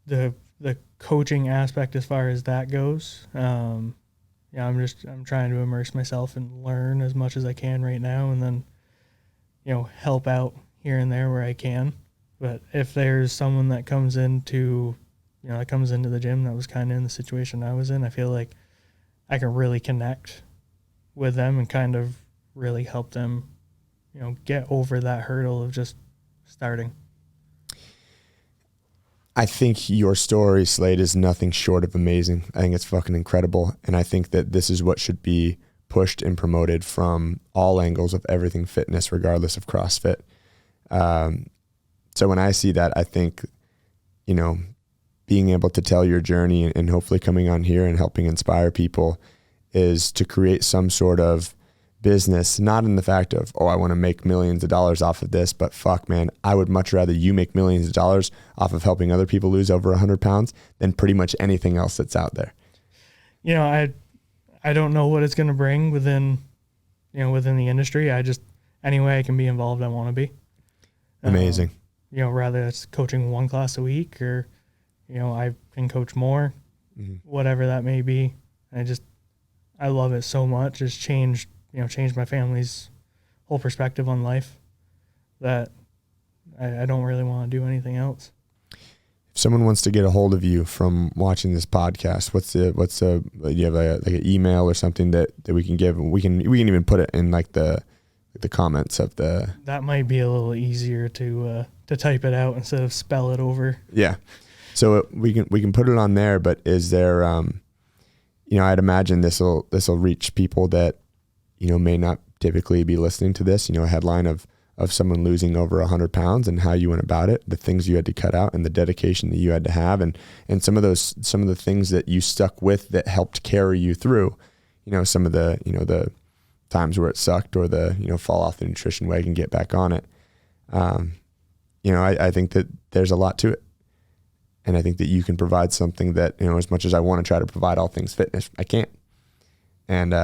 the coaching aspect as far as that goes. I'm trying to immerse myself and learn as much as I can right now, and then, help out here and there where I can. But if there's someone that comes into the gym that was kind of in the situation I was in, I feel like I can really connect with them and kind of really help them, get over that hurdle of just starting. I think your story, Slayde, is nothing short of amazing. I think it's fucking incredible. And I think that this is what should be pushed and promoted from all angles of everything fitness, regardless of CrossFit. So when I see that, I think, you know, being able to tell your journey and hopefully coming on here and helping inspire people is to create some sort of business, not in the fact of, oh, I want to make millions of dollars off of this, but fuck, man, I would much rather you make millions of dollars off of helping other people lose over 100 pounds than pretty much anything else that's out there. You know, I don't know what it's going to bring within the industry. Any way I can be involved, I want to be. Amazing. You know, rather it's coaching one class a week or, you know, I can coach more, whatever that may be. I love it so much. It's changed my family's whole perspective on life that I don't really want to do anything else. If someone wants to get a hold of you from watching this podcast, do you have like an email or something that we can give? We can even put it in like the comments of the. That might be a little easier to type it out instead of spell it over. Yeah. So we can put it on there, but is there, I'd imagine this will reach people that, may not typically be listening to this, a headline of someone losing over 100 pounds and how you went about it, the things you had to cut out and the dedication that you had to have. And some of the things that you stuck with that helped carry you through, some of the times where it sucked or fall off the nutrition wagon, get back on it. I think that there's a lot to it. And I think that you can provide something that, as much as I want to try to provide all things fitness, I can't. And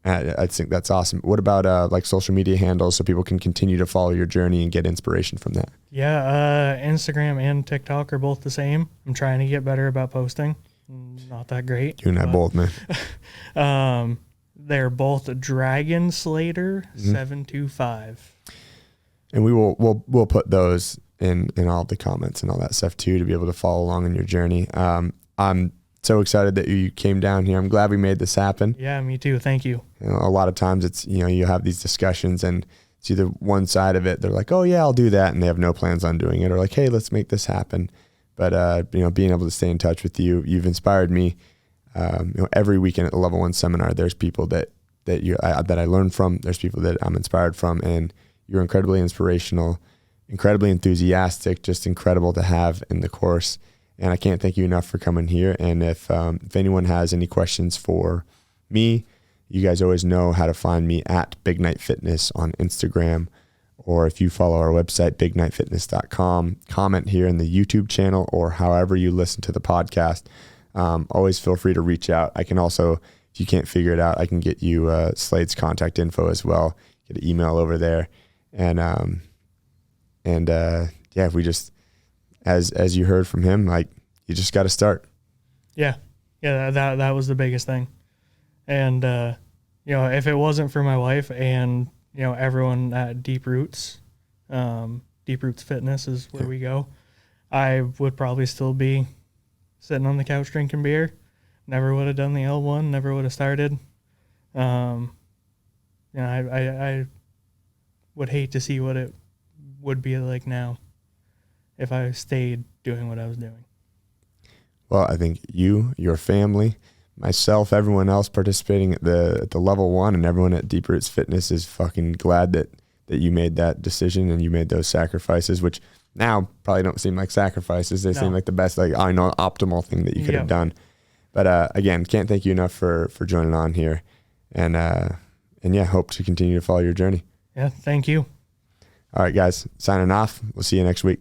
I think that's awesome. What about like social media handles so people can continue to follow your journey and get inspiration from that? Yeah, Instagram and TikTok are both the same. I'm trying to get better about posting. Not that great. You and I both, man. They're both Dragon Slayder 725. And we'll put those in all the comments and all that stuff too, to be able to follow along in your journey. I'm so excited that you came down here. I'm glad we made this happen. Yeah, me too. Thank you. A lot of times it's, you have these discussions and it's either one side of it. They're like, oh yeah, I'll do that. And they have no plans on doing it, or like, hey, let's make this happen. But, being able to stay in touch with you, you've inspired me. Every weekend at the Level One seminar, there's people that I learn from. There's people that I'm inspired from, and you're incredibly inspirational, incredibly enthusiastic, just incredible to have in the course. And I can't thank you enough for coming here. And if anyone has any questions for me, you guys always know how to find me at Big Night Fitness on Instagram, or if you follow our website, bignightfitness.com, comment here in the YouTube channel or however you listen to the podcast. Always feel free to reach out. I can also, if you can't figure it out, I can get you Slayde's contact info as well. Get an email over there. If we just, as you heard from him, like, you just got to start. Yeah. That was the biggest thing. And, if it wasn't for my wife and, everyone at Deep Roots Fitness is where we go, I would probably still be sitting on the couch drinking beer. Never would have done the L1, never would have started. I would hate to see what it would be like now if I stayed doing what I was doing. Well, I think you, your family, myself, everyone else participating at the Level One, and everyone at Deep Roots Fitness is fucking glad that you made that decision and you made those sacrifices, which now probably don't seem like sacrifices. They seem like the best, like, optimal thing that you could have done. But again, can't thank you enough for joining on here, and hope to continue to follow your journey. Yeah, thank you. All right, guys, signing off. We'll see you next week.